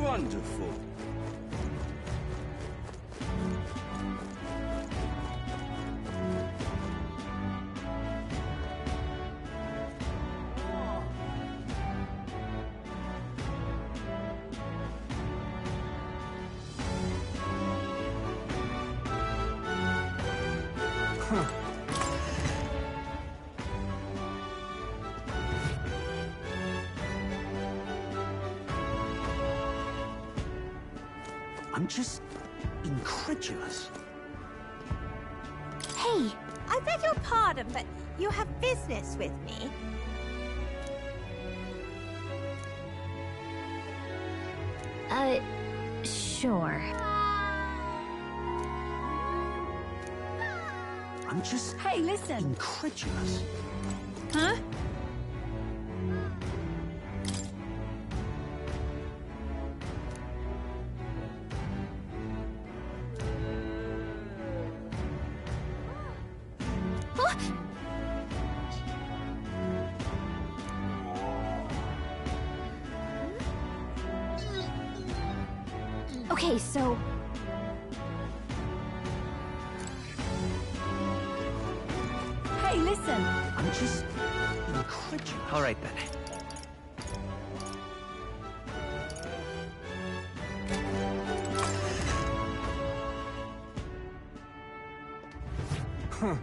Wonderful. I'm just incredulous. Hey, I beg your pardon, but you have business with me? Sure. I'm just Hey, listen. incredulous. Huh? Okay, so... Hey, listen. I'm just incredulous. All right, then. Huh.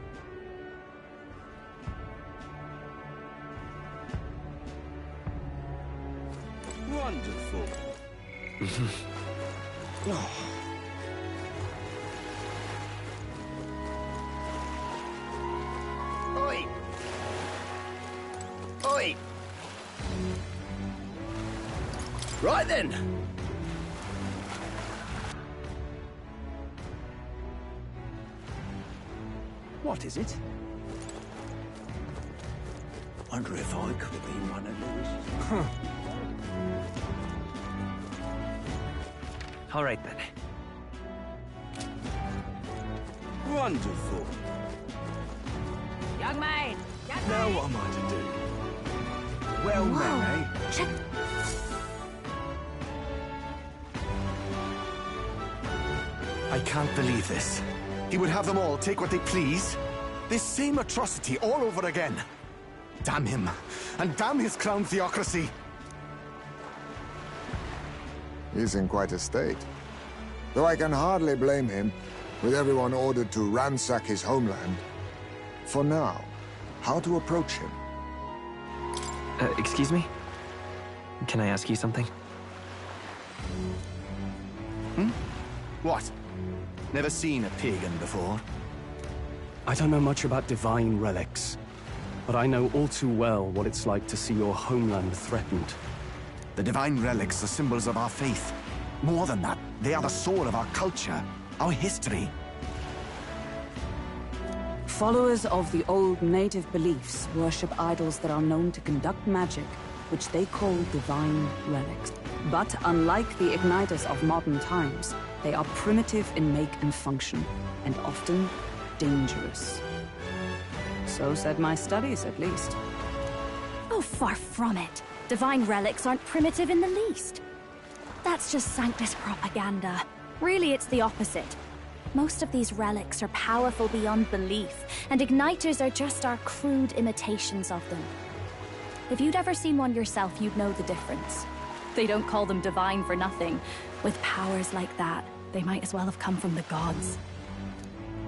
Wonderful. Oi! Oi! Right then. What is it? Wonder if I could have been one of those. Huh. All right, then. Wonderful. Young maid. Now what am I to do? Well, then, eh? Check... I can't believe this. He would have them all take what they please. This same atrocity all over again. Damn him. And damn his crown theocracy. He's in quite a state. Though I can hardly blame him, with everyone ordered to ransack his homeland. For now, how to approach him? Excuse me? Can I ask you something? What? Never seen a pagan before? I don't know much about divine relics, but I know all too well what it's like to see your homeland threatened. The divine relics are symbols of our faith. More than that, they are the soul of our culture, our history. Followers of the old native beliefs worship idols that are known to conduct magic, which they call divine relics. But unlike the igniters of modern times, they are primitive in make and function, and often dangerous. So said my studies, at least. Oh, far from it. Divine relics aren't primitive in the least. That's just Sanctus propaganda. Really, it's the opposite. Most of these relics are powerful beyond belief, and igniters are just our crude imitations of them. If you'd ever seen one yourself, you'd know the difference. They don't call them divine for nothing. With powers like that, they might as well have come from the gods.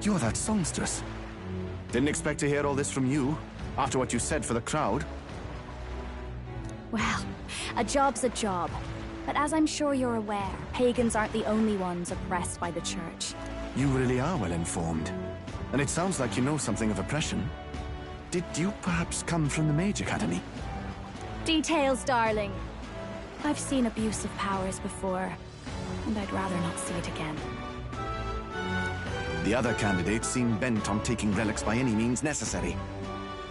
You're that songstress. Didn't expect to hear all this from you, after what you said for the crowd. Well, a job's a job. But as I'm sure you're aware, pagans aren't the only ones oppressed by the church. You really are well informed. And it sounds like you know something of oppression. Did you perhaps come from the Mage Academy? Details, darling. I've seen abuse of powers before, and I'd rather not see it again. The other candidates seem bent on taking relics by any means necessary.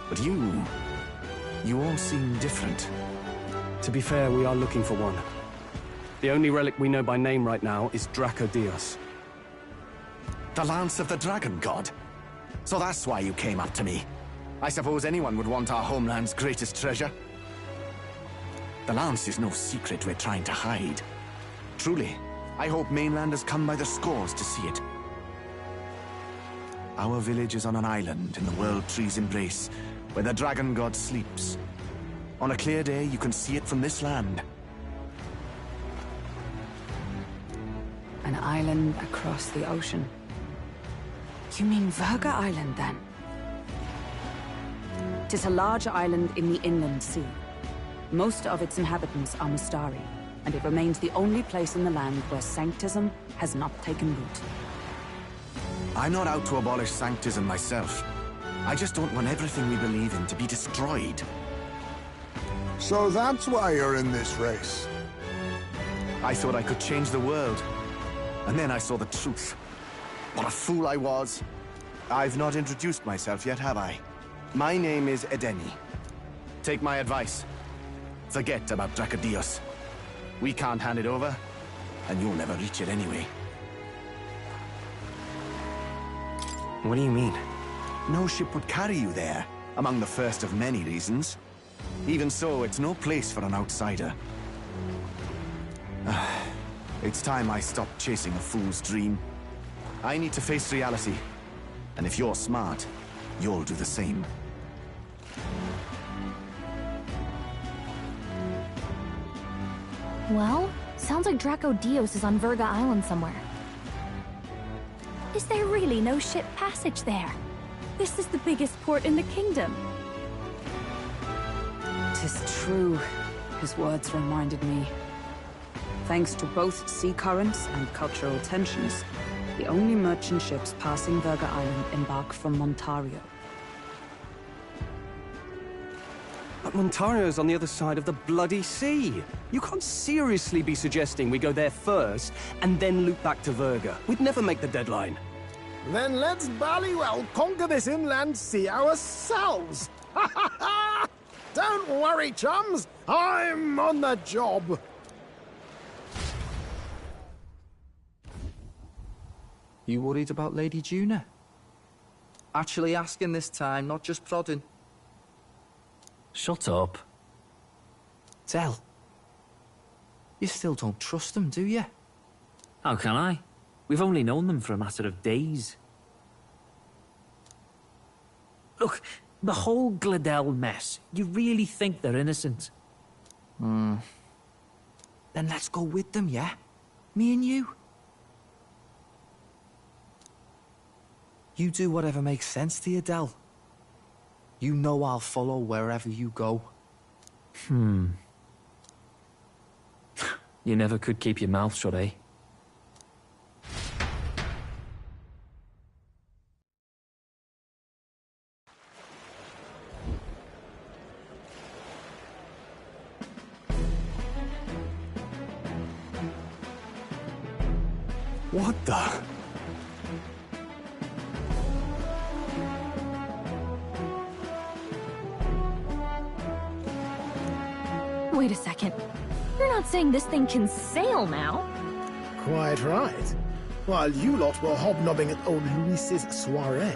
But you all seem different. To be fair, we are looking for one. The only relic we know by name right now is Draco Dios. The Lance of the Dragon God? So that's why you came up to me. I suppose anyone would want our homeland's greatest treasure. The Lance is no secret we're trying to hide. Truly, I hope mainlanders come by the scores to see it. Our village is on an island in the World Tree's embrace, where the dragon god sleeps. On a clear day, you can see it from this land. An island across the ocean. You mean Verga Island, then? 'Tis a large island in the inland sea. Most of its inhabitants are Mustari, and it remains the only place in the land where Sanctism has not taken root. I'm not out to abolish Sanctism myself. I just don't want everything we believe in to be destroyed. So that's why you're in this race. I thought I could change the world. And then I saw the truth. What a fool I was. I've not introduced myself yet, have I? My name is Edeni. Take my advice. Forget about Dracodios. We can't hand it over, and you'll never reach it anyway. What do you mean? No ship would carry you there, among the first of many reasons. Even so, it's no place for an outsider. It's time I stopped chasing a fool's dream. I need to face reality. And if you're smart, you'll do the same. Well, sounds like Dracodios is on Verga Island somewhere. Is there really no ship passage there? This is the biggest port in the kingdom. 'Tis true, his words reminded me. Thanks to both sea currents and cultural tensions, the only merchant ships passing Verga Island embark from Montario. But Montario's on the other side of the bloody sea. You can't seriously be suggesting we go there first and then loop back to Verga. We'd never make the deadline. Then let's ballywell conquer this inland sea ourselves! Ha ha ha! Don't worry, chums! I'm on the job! You worried about Lady Juna? Actually asking this time, not just prodding. Shut up. Tell. You still don't trust them, do you? How can I? We've only known them for a matter of days. Look, the whole Gladell mess, you really think they're innocent? Then let's go with them, yeah? Me and you. You do whatever makes sense to you, Del. You know I'll follow wherever you go. You never could keep your mouth shut, eh? What the? Wait a second. You're not saying this thing can sail now? Quite right. While you lot were hobnobbing at old Luis's soiree,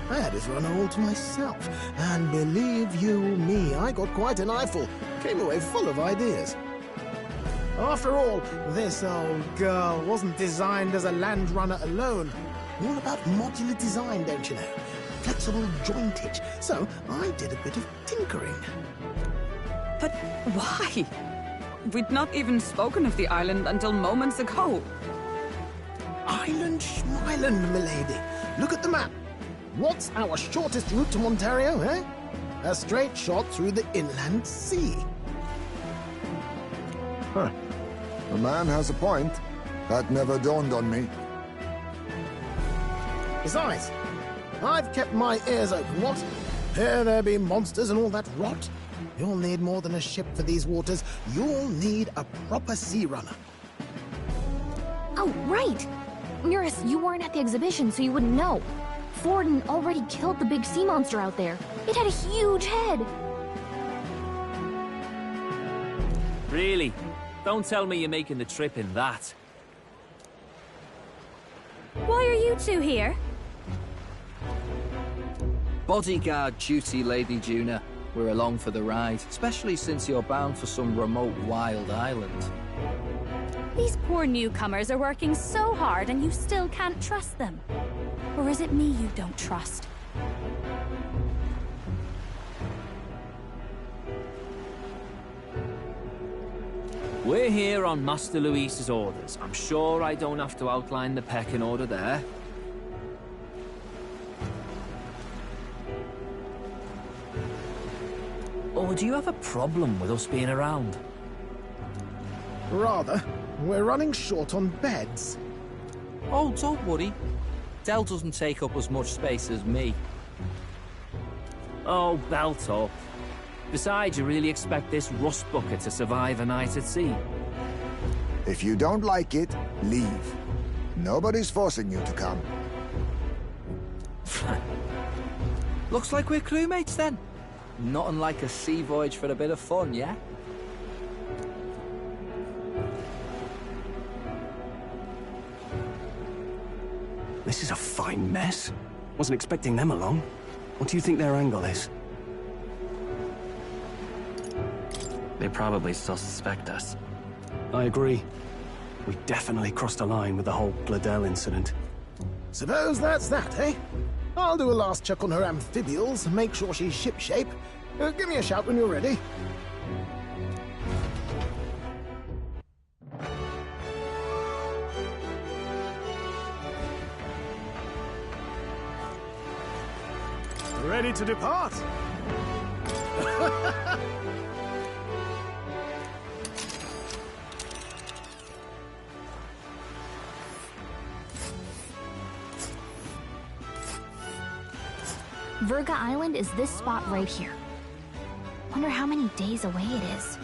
I had his runner all to myself. And believe you me, I got quite an eyeful. Came away full of ideas. After all, this old girl wasn't designed as a land runner alone. All about modular design, don't you know? Flexible jointage. So I did a bit of tinkering. But why? We'd not even spoken of the island until moments ago. Island Schmeiland, milady. Look at the map. What's our shortest route to Montario, eh? A straight shot through the inland sea. Huh. The man has a point. That never dawned on me. Besides, I've kept my ears open, what? Here there be monsters and all that rot. You'll need more than a ship for these waters. You'll need a proper sea runner. Oh, right! Eurus, you weren't at the exhibition, so you wouldn't know. Forden already killed the big sea monster out there. It had a huge head. Really? Don't tell me you're making the trip in that. Why are you two here? Bodyguard duty, Lady Juna. We're along for the ride, especially since you're bound for some remote wild island. These poor newcomers are working so hard and you still can't trust them. Or is it me you don't trust? We're here on Master Luis's orders. I'm sure I don't have to outline the pecking order there. Or do you have a problem with us being around? Rather. We're running short on beds. Oh, don't worry. Del doesn't take up as much space as me. Oh, belt up. Besides, you really expect this rust bucket to survive a night at sea? If you don't like it, leave. Nobody's forcing you to come. Looks like we're crewmates then. Not unlike a sea voyage for a bit of fun, yeah? This is a fine mess. Wasn't expecting them along. What do you think their angle is? They probably still suspect us. I agree. We definitely crossed a line with the whole Gladel incident. Suppose that's that, eh? I'll do a last check on her amphibials, make sure she's shipshape. Give me a shout when you're ready. Ready to depart? Virga Island is this spot right here. Wonder how many days away it is.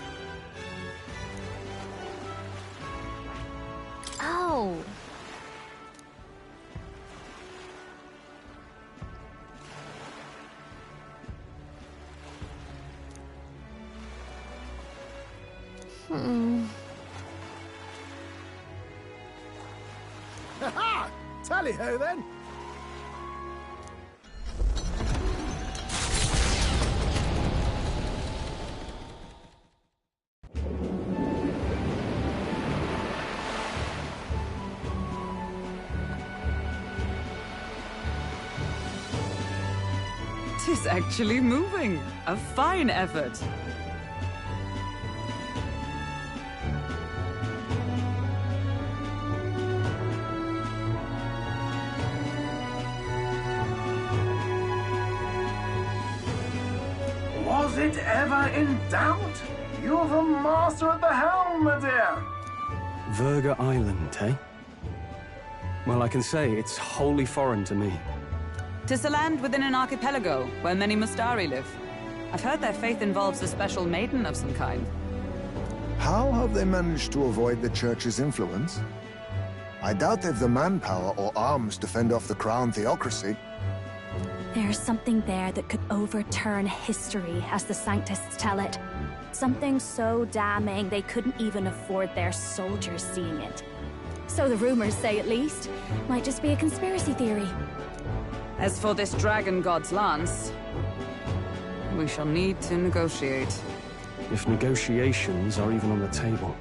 Oh. Ha-ha! Tally-ho, then! Tis actually moving. A fine effort. Was it ever in doubt? You're the master at the helm, my dear. Virga Island, eh? Well, I can say it's wholly foreign to me. 'Tis a land within an archipelago, where many Mustari live. I've heard their faith involves a special maiden of some kind. How have they managed to avoid the Church's influence? I doubt they've the manpower or arms to fend off the crown theocracy. There's something there that could overturn history, as the Sanctists tell it. Something so damning they couldn't even afford their soldiers seeing it. So the rumors say, at least. Might just be a conspiracy theory. As for this dragon god's lance, we shall need to negotiate. If negotiations are even on the table.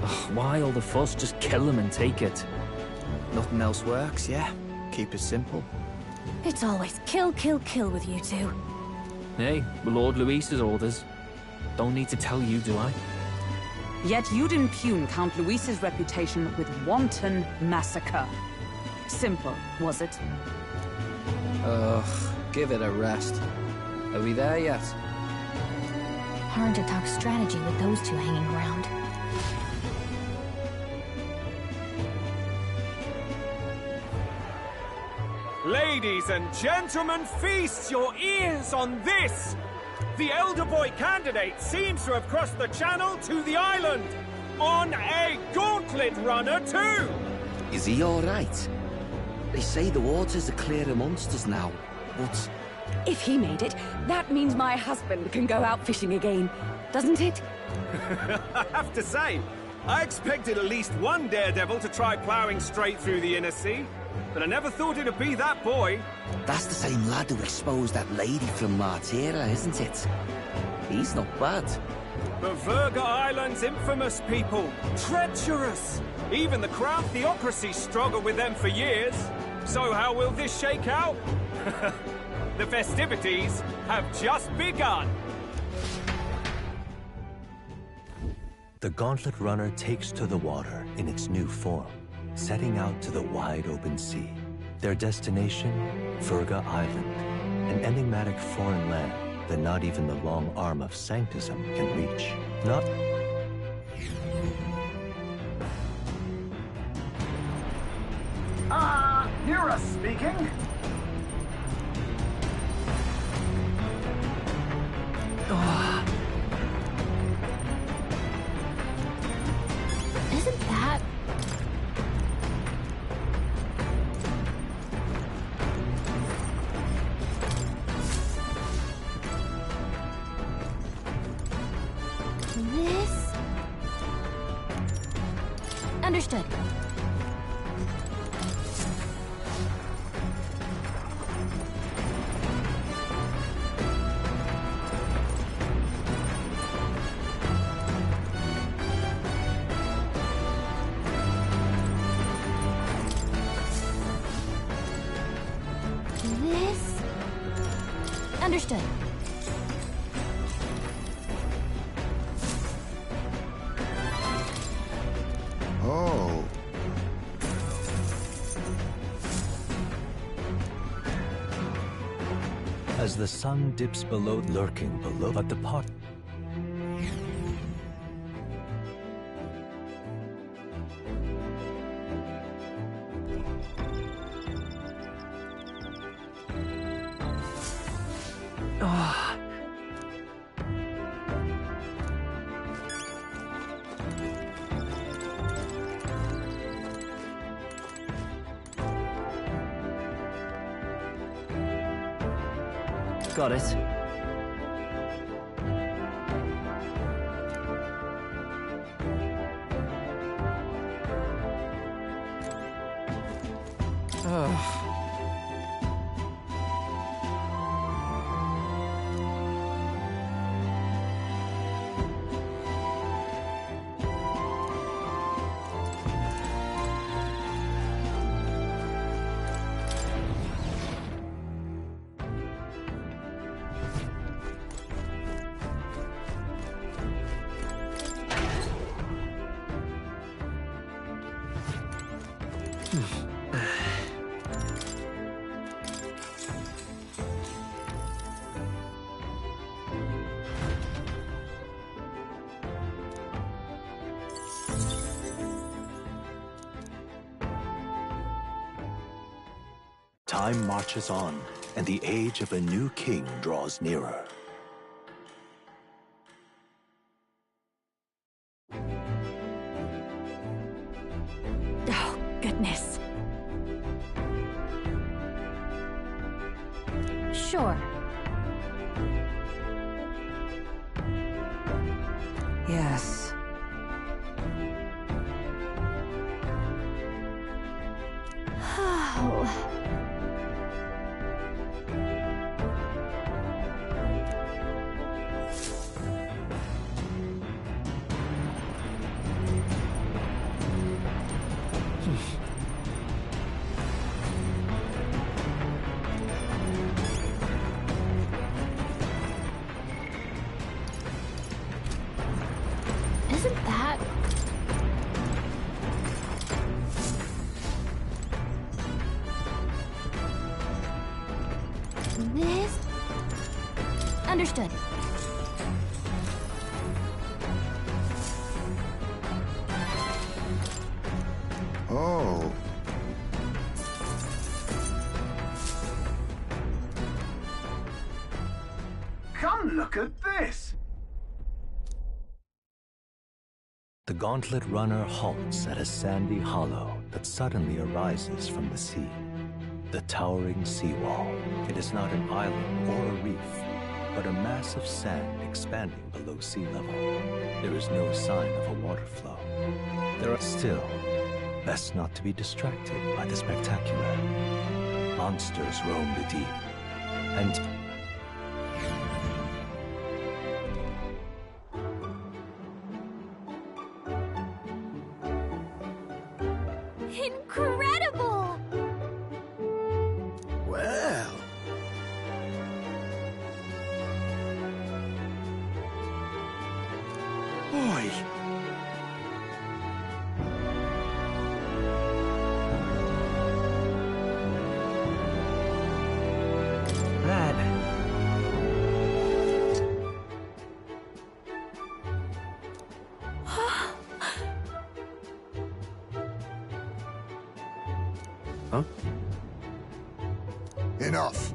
Ugh, why all the fuss? Just kill them and take it. Nothing else works, yeah? Keep it simple. It's always kill, kill, kill with you two. Hey, Lord Luis's orders. Don't need to tell you, do I? Yet you'd impugn Count Luis's reputation with wanton massacre. Simple, was it? Ugh, give it a rest. Are we there yet? Hard to talk strategy with those two hanging around. Ladies and gentlemen, feast your ears on this! The elder boy candidate seems to have crossed the channel to the island! On a gauntlet runner, too! Is he all right? They say the waters are clear amongst us now, but... If he made it, that means my husband can go out fishing again, doesn't it? I have to say, I expected at least one daredevil to try ploughing straight through the inner sea. but I never thought it'd be that boy. That's the same lad who exposed that lady from Martira, isn't it? He's not bad. The Verga Island's infamous people. Treacherous! Even the Crown Theocracy struggled with them for years. So how will this shake out? The festivities have just begun. The Gauntlet Runner takes to the water in its new form, setting out to the wide open sea. Their destination, Verga Island, an enigmatic foreign land that not even the long arm of Sanctism can reach. Not... Hear us speaking? Isn't that... this? Understood. This? Understood. Oh. As the sun dips below, lurking below, but the pot... Got it. Time marches on, and the age of a new king draws nearer. Oh, goodness. Sure. Yes. Oh. Isn't that... this? Understood. Oh. Come look at this! The Gauntlet Runner halts at a sandy hollow that suddenly arises from the sea. The towering seawall. It is not an island or a reef, but a mass of sand expanding below sea level. There is no sign of a water flow. There are still, Best not to be distracted by the spectacular. Monsters roam the deep, and Incredible! Well... Boy! That... Huh? Enough.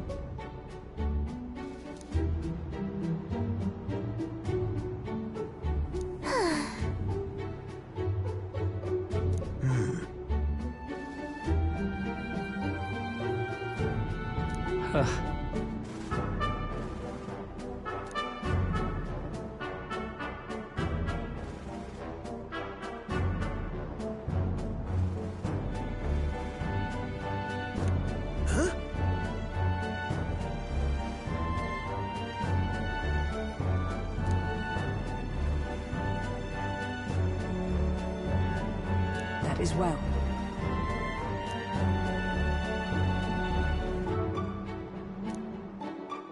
That is well.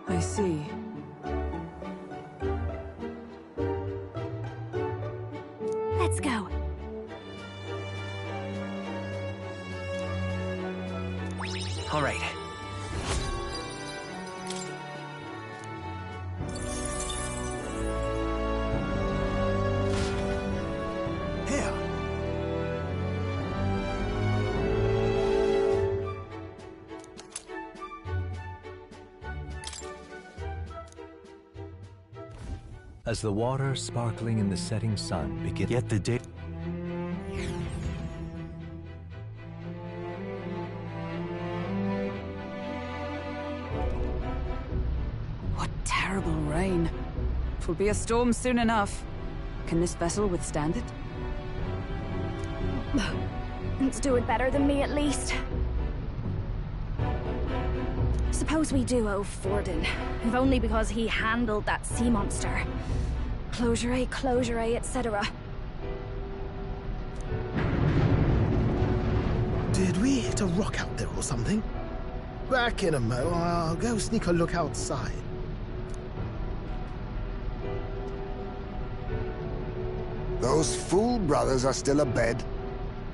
I see. Let's go. All right. Here. as the water sparkling in the setting sun begins, yet the day. What terrible rain. Twill be a storm soon enough. Can this vessel withstand it? It's doing better than me, at least. Suppose we do owe Forden, if only because he handled that sea monster. Closure, etc. Did we hit a rock out there or something? Back in a mo, I'll go sneak a look outside. Those fool brothers are still abed,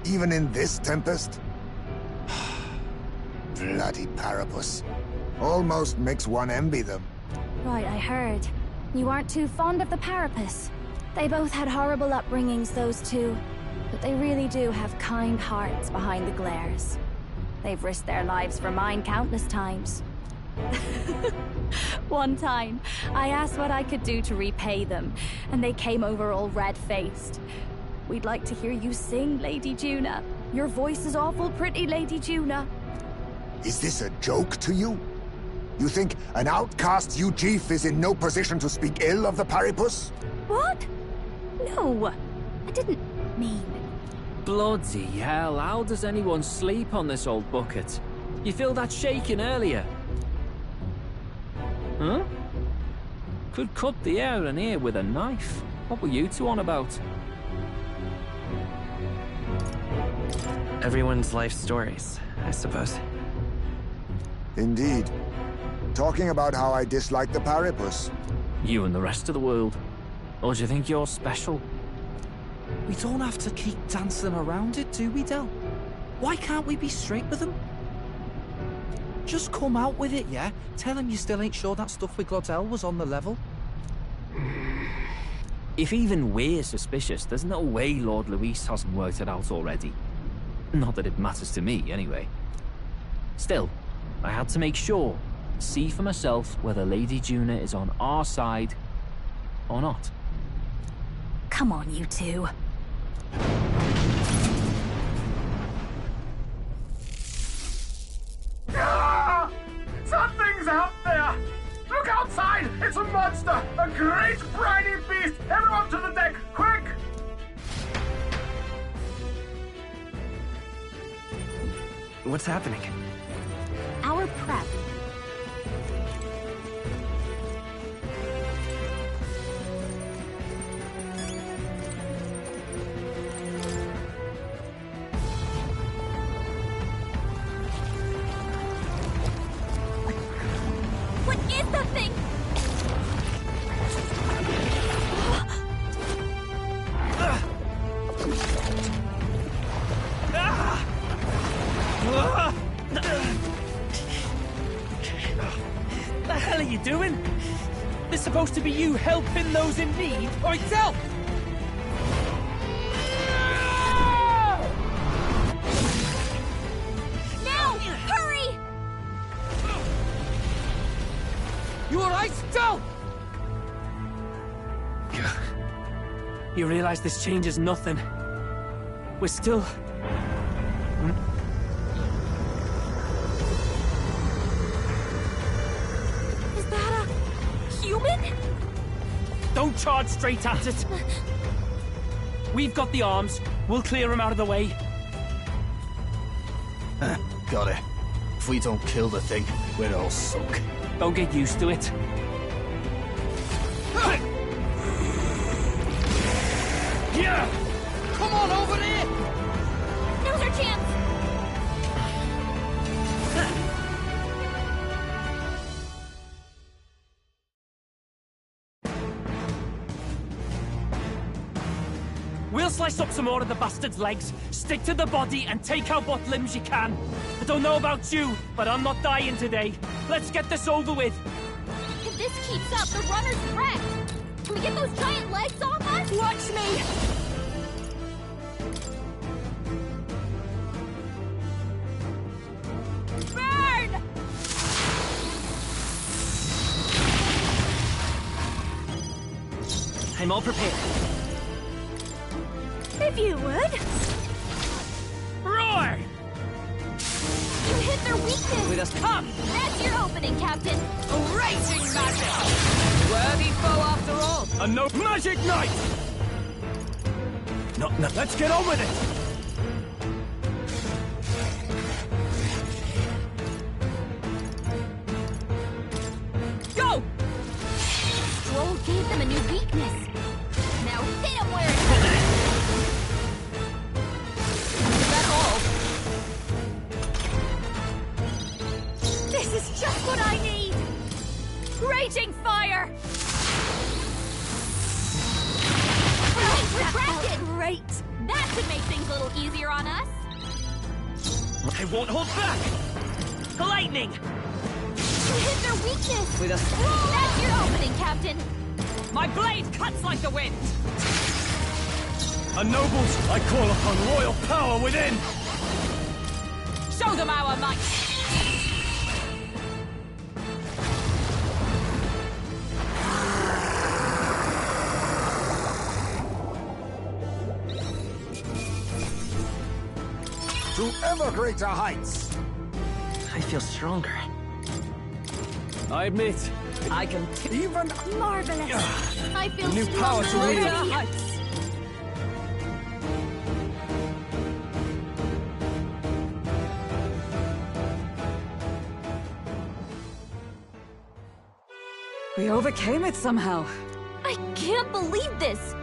even in this tempest? Bloody Parapus. Almost makes one envy them. Right, I heard. You aren't too fond of the Parapus. They both had horrible upbringings, those two. But they really do have kind hearts behind the glares. They've risked their lives for mine countless times. One time, I asked what I could do to repay them, and they came over all red-faced. We'd like to hear you sing, Lady Juna. Your voice is awful pretty, Lady Juna. Is this a joke to you? You think an outcast Uchief is in no position to speak ill of the Parapus? What? No, I didn't mean... Bloody hell, how does anyone sleep on this old bucket? You feel that shaking earlier? Huh? Could cut the air in here with a knife. What were you two on about? Everyone's life stories, I suppose. Indeed. Talking about how I dislike the Parapus. You and the rest of the world. Or do you think you're special? We don't have to keep dancing around it, do we, Del? Why can't we be straight with them? Just come out with it, yeah? Tell him you still ain't sure that stuff with Glottel was on the level. If even we're suspicious, there's no way Lord Luis hasn't worked it out already. Not that it matters to me, anyway. Still, I had to make sure, see for myself whether Lady Juna is on our side or not. Come on, you two. Ah! Something's out there! Look outside! It's a monster! A great briny beast! Everyone to the deck, quick! What's happening? Our prep. What is that thing? The hell are you doing? This supposed to be you helping those in need, or itself? Now! Hurry! You alright, Del? You realize this changes nothing. We're still... Is that a human? Don't charge straight at it. We've got the arms. We'll clear him out of the way. Got it. If we don't kill the thing, we're all sunk. Don't get used to it. Yeah! Come on over here! Now's our chance! We'll slice up some more of the bastard's legs, stick to the body, and take out what limbs you can. I don't know about you, but I'm not dying today. Let's get this over with. If this keeps up, the runner's wrecked! Can we get those giant legs off us? Watch me! Burn! I'm all prepared. If you would. Roar! You hit their weakness! With us, come! That's your opening, Captain! Raging magic! Worthy foe after all! A no magic night! No, let's get on with it! Go! Stroll gave them a new weakness. Now hit him where it hurts! Is that all? This is just what I need! Raging fire! Retracted! Great! That should make things a little easier on us. I won't hold back! Lightning! You hit their weakness! With a... That's your opening, Captain! My blade cuts like the wind! A nobles, I call upon royal power within! Show them our might! To ever greater heights! I feel stronger. I admit, I can... Even... Marvelous! I feel New power to stronger wield. already. We overcame it somehow. I can't believe this!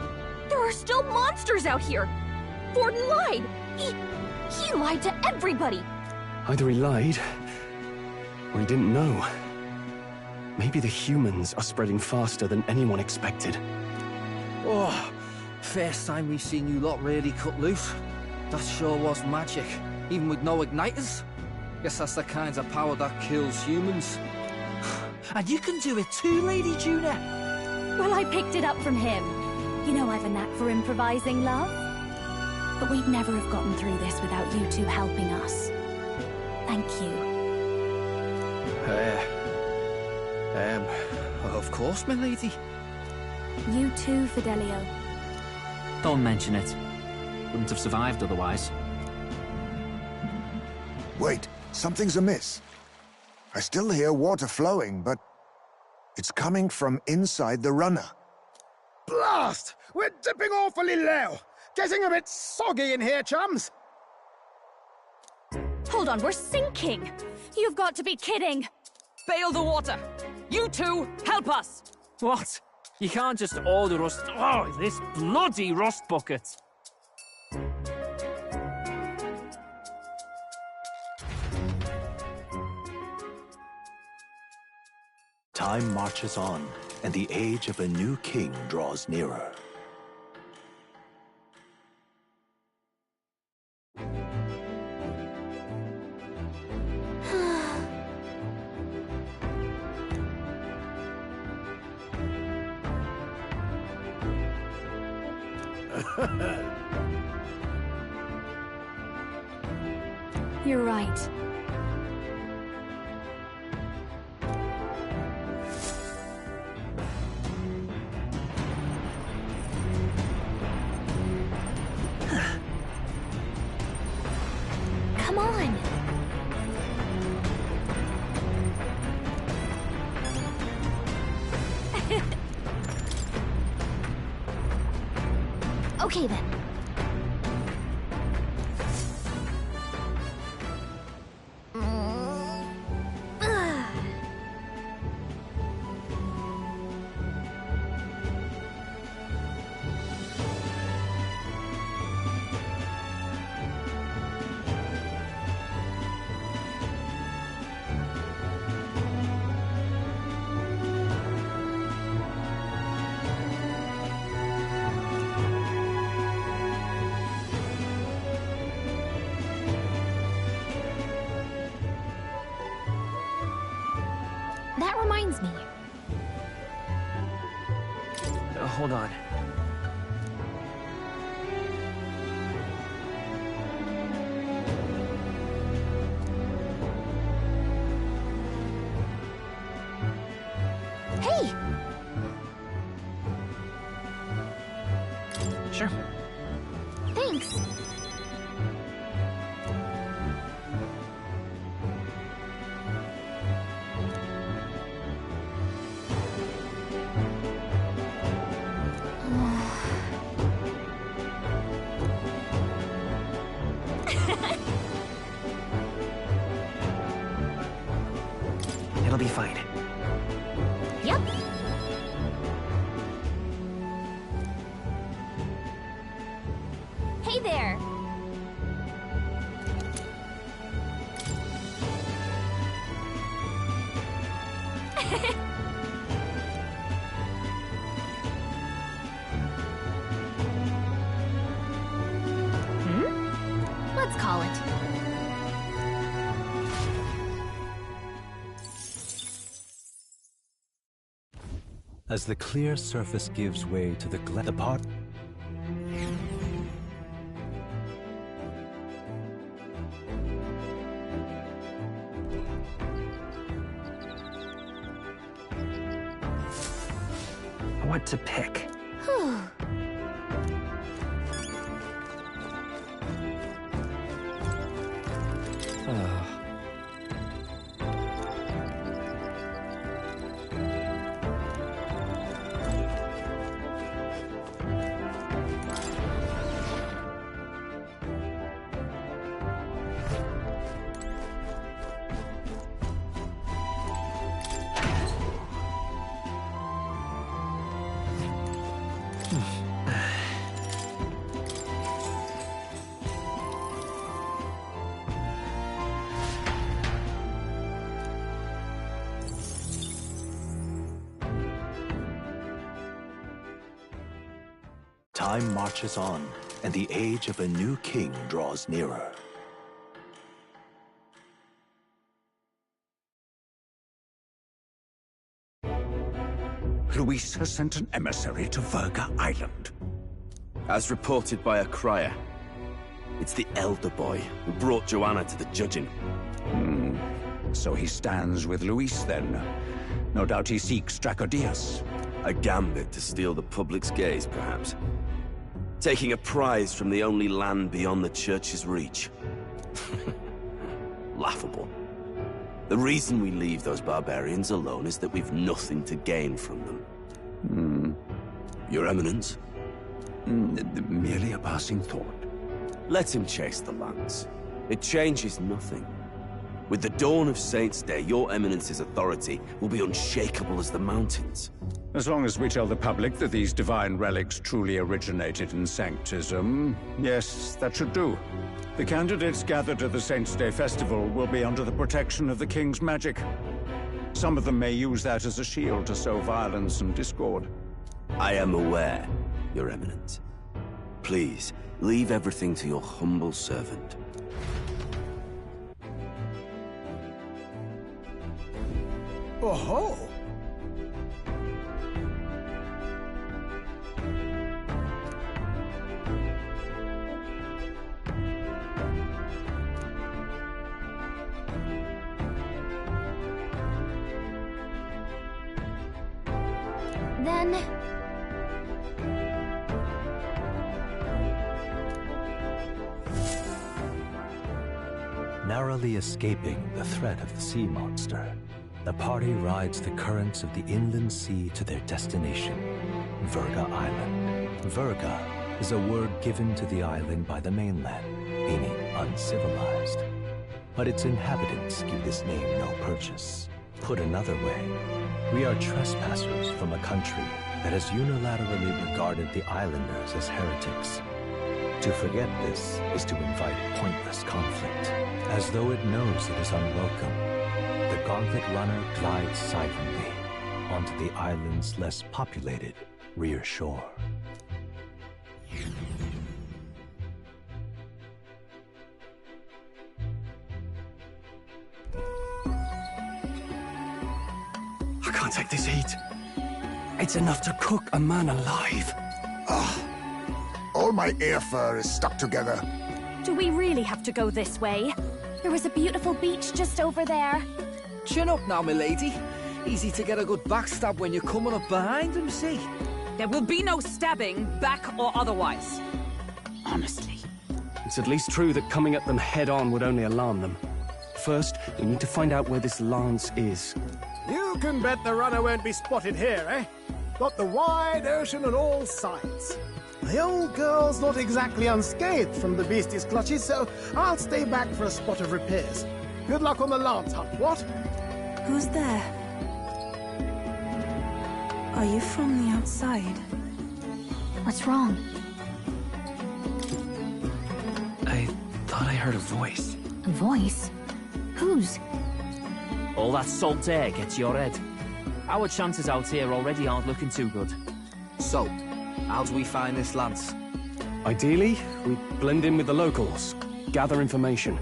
There are still monsters out here! Forden lied! He lied to everybody! Either he lied, or he didn't know. Maybe the humans are spreading faster than anyone expected. Oh, first time we've seen you lot really cut loose. That sure was magic, even with no igniters. Guess that's the kind of power that kills humans. And you can do it too, Lady Juna. Well, I picked it up from him. You know I've a knack for improvising, love. But we'd never have gotten through this without you two helping us. Thank you. Of course, my lady. You too, Fidelio. Don't mention it. Wouldn't have survived otherwise. Wait, something's amiss. I still hear water flowing, but it's coming from inside the runner. Blast! We're dipping awfully low. Getting a bit soggy in here, chums. Hold on, we're sinking! You've got to be kidding! Bail the water! You two, help us! What? You can't just order us... Oh, this bloody rust bucket! Time marches on, and the age of a new king draws nearer. You're right. Come on! Okay then. That reminds me. Hold on. Hey! Sure. Thanks. It'll be fine. Yep. Hey there. Let's call it. As the clear surface gives way to the part... I want to pick. Time marches on, and the age of a new king draws nearer. Luis has sent an emissary to Verga Island. As reported by a crier, it's the elder boy who brought Joanna to the judging. So he stands with Luis then. No doubt he seeks Dracodius. A gambit to steal the public's gaze, perhaps. Taking a prize from the only land beyond the church's reach. Laughable. The reason we leave those barbarians alone is that we've nothing to gain from them. Your Eminence? Merely a passing thought. Let him chase the lance. It changes nothing. With the dawn of Saints' Day, your Eminence's authority will be unshakable as the mountains. As long as we tell the public that these divine relics truly originated in Sanctism, yes, that should do. The candidates gathered at the Saints' Day festival will be under the protection of the King's magic. Some of them may use that as a shield to sow violence and discord. I am aware, Your Eminence. Please, leave everything to your humble servant. Oh-ho! Then... Narrowly escaping the threat of the sea monster, the party rides the currents of the inland sea to their destination, Verga Island. Verga is a word given to the island by the mainland, meaning uncivilized. But its inhabitants give this name no purchase. Put another way, we are trespassers from a country that has unilaterally regarded the islanders as heretics. To forget this is to invite pointless conflict. As though it knows it is unwelcome, the Gauntlet Runner glides silently onto the island's less populated rear shore. I can't take this heat. It's enough to cook a man alive. All my ear fur is stuck together. Do we really have to go this way? There was a beautiful beach just over there. Chin up now, milady. Easy to get a good backstab when you're coming up behind him, see? There will be no stabbing, back or otherwise. Honestly. It's at least true that coming at them head-on would only alarm them. First, we need to find out where this lance is. You can bet the runner won't be spotted here, eh? Got the wide ocean on all sides. The old girl's not exactly unscathed from the beastie's clutches, so I'll stay back for a spot of repairs. Good luck on the lance hunt, what? Who's there? Are you from the outside? What's wrong? I thought I heard a voice. A voice? Whose? All that salt air gets your head. Our chances out here already aren't looking too good. So, how do we find this lance? Ideally, we blend in with the locals, gather information.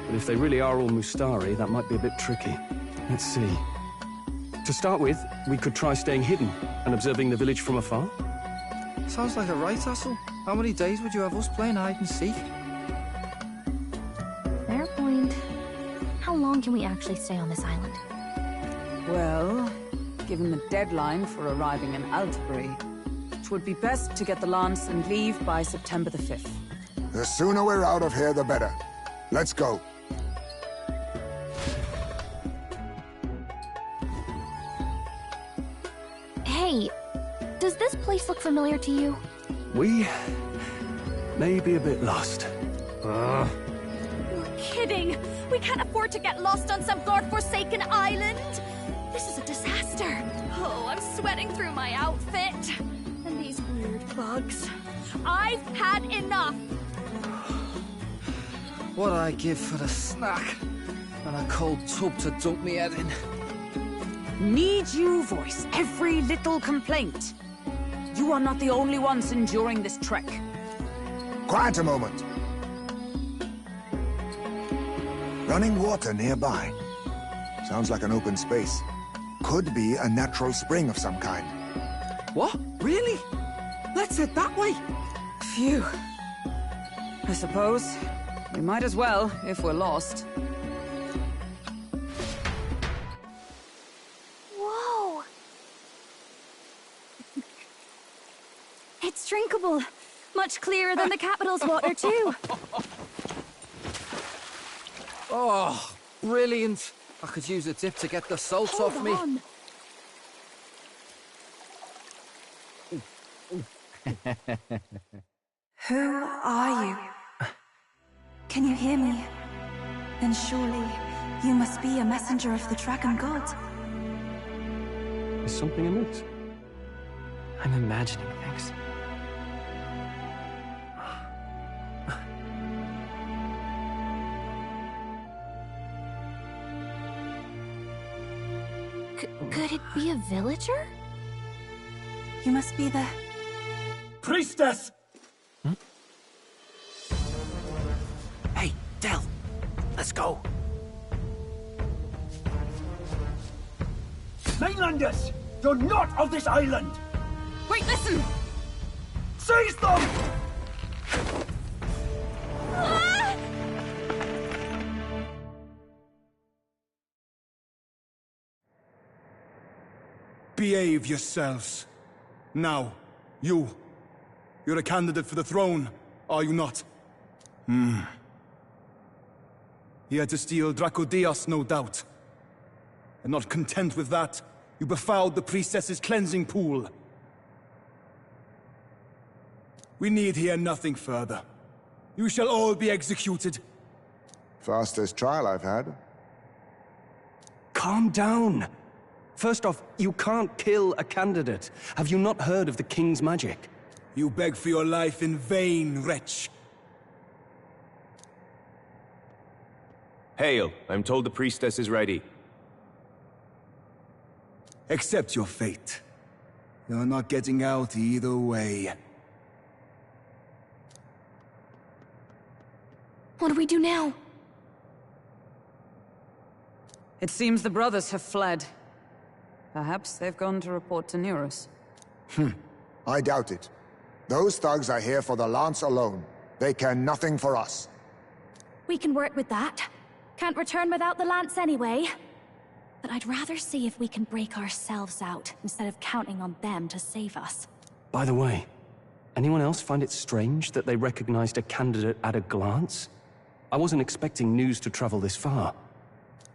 But if they really are all Mustari, that might be a bit tricky. Let's see. To start with, we could try staying hidden and observing the village from afar. Sounds like a right hassle. How many days would you have us playing hide and seek? Fair point. How long can we actually stay on this island? Well, given the deadline for arriving in Altbury, it would be best to get the lance and leave by September the 5th. The sooner we're out of here, the better. Let's go. Hey, does this place look familiar to you? We may be a bit lost. You're kidding! We can't afford to get lost on some godforsaken island! This is a disaster! Oh, I'm sweating through my outfit. And these weird bugs. I've had enough! What I give for the snack and a cold tub to dunk me head in. Need you voice every little complaint. You are not the only ones enduring this trek. Quiet a moment. Running water nearby. Sounds like an open space. Could be a natural spring of some kind. What? Really? Let's head that way. Phew. I suppose we might as well, if we're lost. Whoa! It's drinkable. Much clearer than the capital's water, too. Oh, brilliant. I could use a dip to get the salt Hold off me. on. Who are you? Can you hear me? Then surely you must be a messenger of the Dragon God. Is something amiss? I'm imagining things. Could it be a villager? You must be the... Priestess! Hey, Del, let's go. Mainlanders! You're not of this island! Wait, listen! Seize them! Behave yourselves. Now, you're a candidate for the throne, are you not? Here to steal Dracodios, no doubt. And not content with that, you befouled the priestess's cleansing pool. We need hear nothing further. You shall all be executed. Fastest trial I've had. Calm down. First off, you can't kill a candidate. Have you not heard of the king's magic? You beg for your life in vain, wretch. Hail, I'm told the priestess is ready. Accept your fate. You're not getting out either way. What do we do now? It seems the brothers have fled. Perhaps they've gone to report to Neurus. I doubt it. Those thugs are here for the lance alone. They care nothing for us. We can work with that. Can't return without the lance anyway. But I'd rather see if we can break ourselves out, instead of counting on them to save us. By the way, anyone else find it strange that they recognized a candidate at a glance? I wasn't expecting news to travel this far.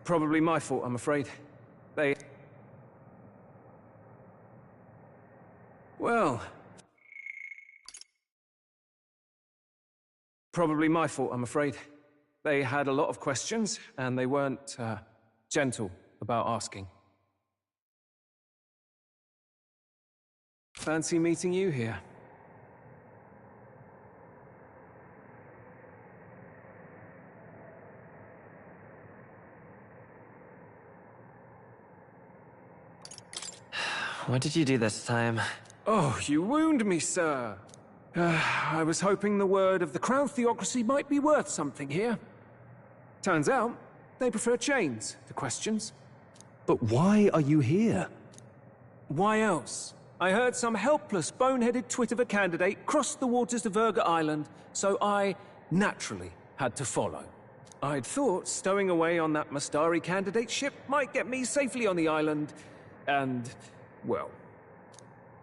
Probably my fault, I'm afraid. Probably my fault, I'm afraid. They had a lot of questions, and they weren't, gentle about asking. Fancy meeting you here. What did you do this time? Oh, you wound me, sir. I was hoping the word of the Crown Theocracy might be worth something here. Turns out, they prefer chains to questions. But why are you here? Why else? I heard some helpless, boneheaded twit of a candidate crossed the waters of Verga Island, so I, naturally, had to follow. I'd thought stowing away on that Mustari candidate ship might get me safely on the island, and, well...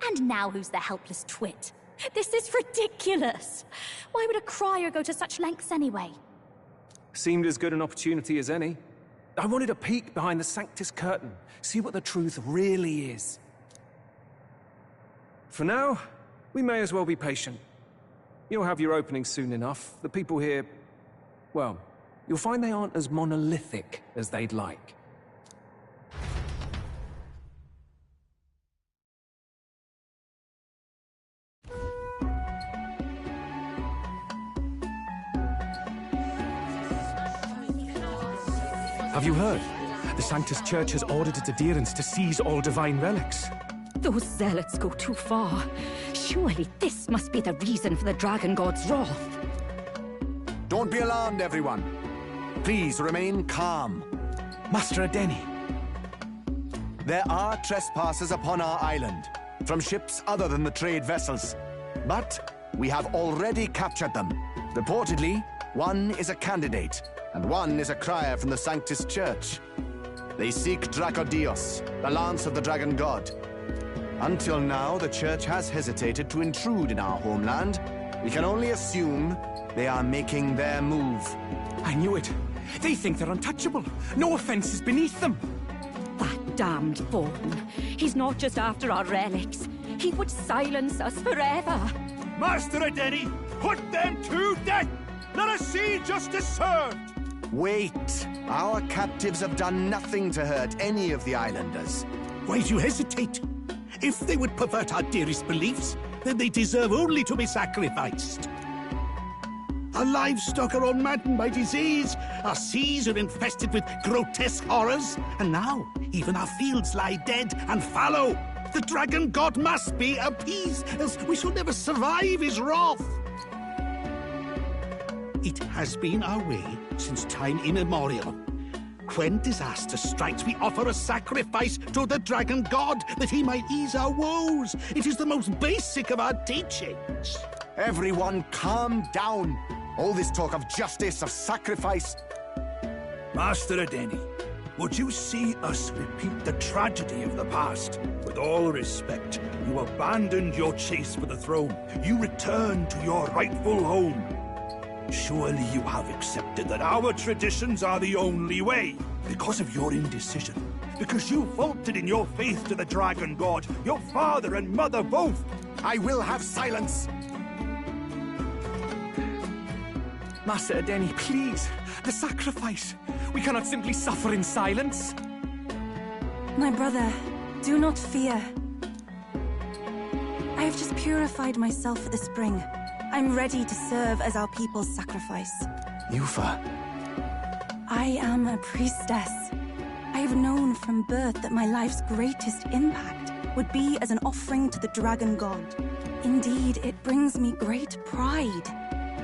And now who's the helpless twit? This is ridiculous! Why would a crier go to such lengths anyway? Seemed as good an opportunity as any. I wanted a peek behind the Sanctus curtain, see what the truth really is. For now, we may as well be patient. You'll have your opening soon enough. The people here, well, you'll find they aren't as monolithic as they'd like. Have you heard? The Sanctus Church has ordered its adherents to seize all divine relics. Those zealots go too far. Surely this must be the reason for the Dragon God's wrath. Don't be alarmed, everyone. Please remain calm. Master Edeni. There are trespassers upon our island, from ships other than the trade vessels. But we have already captured them. Reportedly, one is a candidate, and one is a crier from the Sanctus Church. They seek Dracodios, the lance of the Dragon God. Until now, the Church has hesitated to intrude in our homeland. We can only assume they are making their move. I knew it. They think they're untouchable. No offense is beneath them. That damned Thornton. He's not just after our relics. He would silence us forever. Master Edeni, put them to death! Let us see justice served! Wait! Our captives have done nothing to hurt any of the islanders. Why do you hesitate? If they would pervert our dearest beliefs, then they deserve only to be sacrificed. Our livestock are all maddened by disease, our seas are infested with grotesque horrors, and now even our fields lie dead and fallow. The dragon god must be appeased, else we shall never survive his wrath. It has been our way since time immemorial. When disaster strikes, we offer a sacrifice to the dragon god that he might ease our woes. It is the most basic of our teachings. Everyone calm down. All this talk of justice, of sacrifice... Master Edeni, would you see us repeat the tragedy of the past? With all respect, you abandoned your chase for the throne. You returned to your rightful home. Surely you have accepted that our traditions are the only way. Because of your indecision, because you faltered in your faith to the dragon god, your father and mother both. I will have silence! Master Edeni, please! The sacrifice! We cannot simply suffer in silence! My brother, do not fear. I have just purified myself for the spring. I'm ready to serve as our people's sacrifice. Yufa. I am a priestess. I have known from birth that my life's greatest impact would be as an offering to the dragon god. Indeed, it brings me great pride.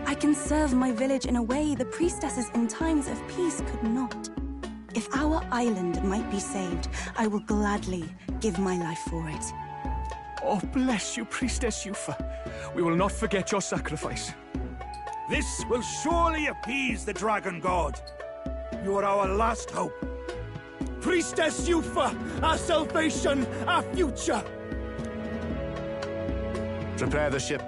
I can serve my village in a way the priestesses in times of peace could not. If our island might be saved, I will gladly give my life for it. Oh, bless you, Priestess Yufa. We will not forget your sacrifice. This will surely appease the dragon god. You are our last hope. Priestess Yufa, our salvation, our future! Prepare the ship.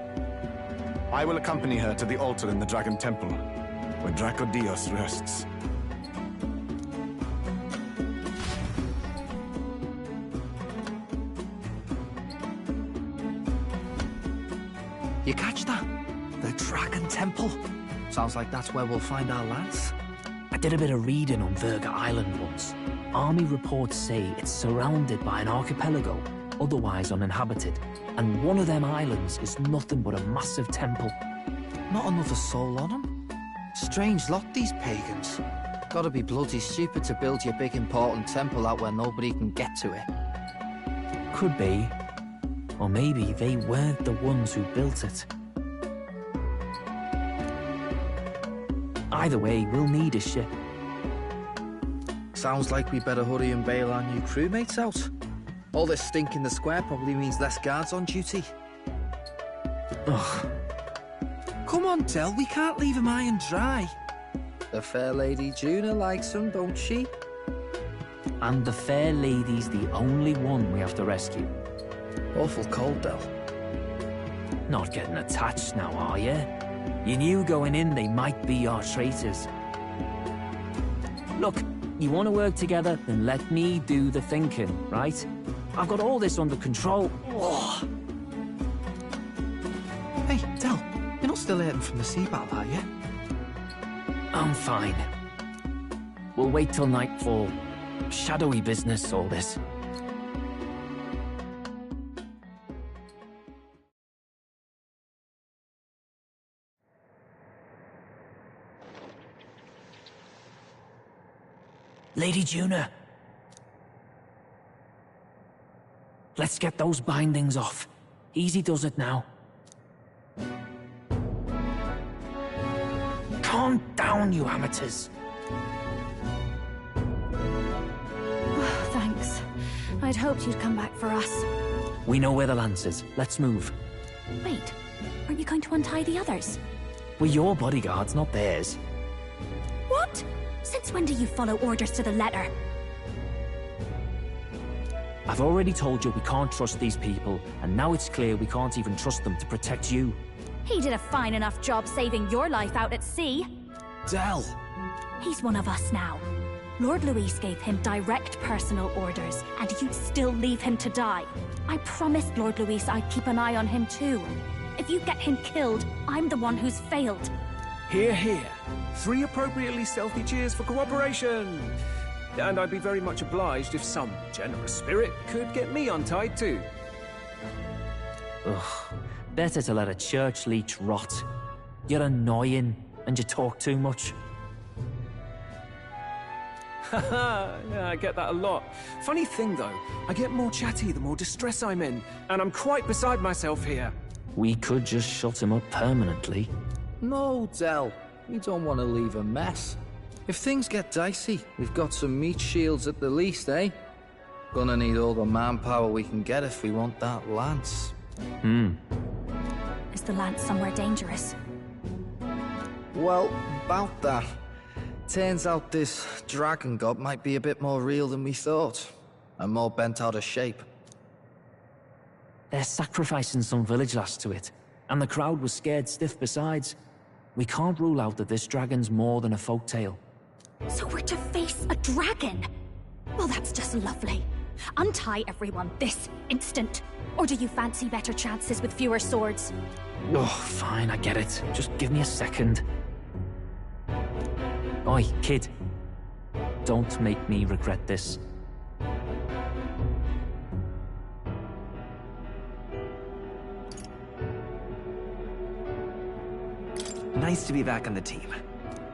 I will accompany her to the altar in the Dragon Temple, where Dracodios rests. You catch that? The Dragon Temple. Sounds like that's where we'll find our lads. I did a bit of reading on Virga Island once. Army reports say it's surrounded by an archipelago, otherwise uninhabited, and one of them islands is nothing but a massive temple. Not another soul on them? Strange lot, these pagans. Gotta be bloody stupid to build your big important temple out where nobody can get to it. Could be. Or maybe they weren't the ones who built it. Either way, we'll need a ship. Sounds like we better hurry and bail our new crewmates out. All this stink in the square probably means less guards on duty. Ugh. Come on, Del, we can't leave him high and dry. The fair lady Juna likes him, don't she? And the fair lady's the only one we have to rescue. Awful cold, Del. Not getting attached now, are you? You knew going in they might be our traitors. Look, you want to work together, then let me do the thinking, right? I've got all this under control. Ugh. Hey, Del, you're not still hurting from the sea battle, are you? I'm fine. We'll wait till nightfall. Shadowy business, all this. Lady Juna. Let's get those bindings off. Easy does it now. Calm down, you amateurs. Thanks. I'd hoped you'd come back for us. We know where the lance is. Let's move. Wait, aren't you going to untie the others? We're your bodyguards, not theirs. What? Since when do you follow orders to the letter? I've already told you we can't trust these people, and now it's clear we can't even trust them to protect you. He did a fine enough job saving your life out at sea. Del! He's one of us now. Lord Luis gave him direct personal orders, and you'd still leave him to die. I promised Lord Luis I'd keep an eye on him too. If you get him killed, I'm the one who's failed. Hear, hear. 3 appropriately stealthy cheers for cooperation. And I'd be very much obliged if some generous spirit could get me untied too. Ugh. Better to let a church leech rot. You're annoying, and you talk too much. Haha, yeah, I get that a lot. Funny thing though, I get more chatty the more distress I'm in, and I'm quite beside myself here. We could just shut him up permanently. No, Del. We don't want to leave a mess. If things get dicey, we've got some meat shields at the least, eh? Gonna need all the manpower we can get if we want that lance. Is the lance somewhere dangerous? Well, about that. Turns out this dragon god might be a bit more real than we thought. And more bent out of shape. They're sacrificing some village lass to it, and the crowd was scared stiff besides. We can't rule out that this dragon's more than a folktale. So we're to face a dragon? Well, that's just lovely. Untie everyone this instant. Or do you fancy better chances with fewer swords? Oh, fine, I get it. Just give me a second. Oi, kid. Don't make me regret this. Nice to be back on the team.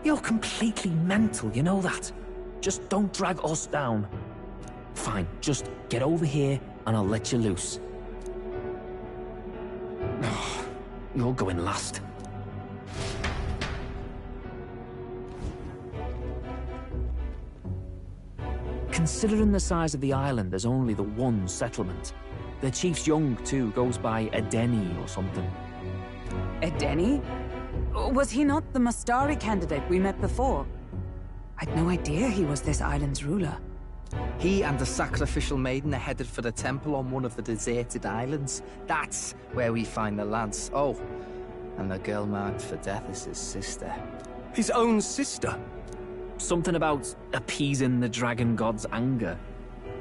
You're completely mental, you know that. Just don't drag us down. Fine, just get over here and I'll let you loose. You're going last. Considering the size of the island, there's only the one settlement. The chief's young, too, goes by Edeni or something. Edeni? Was he not the Mustari candidate we met before? I'd no idea he was this island's ruler. He and the sacrificial maiden are headed for the temple on one of the deserted islands. That's where we find the lance. Oh, and the girl marked for death is his sister. His own sister? Something about appeasing the dragon god's anger.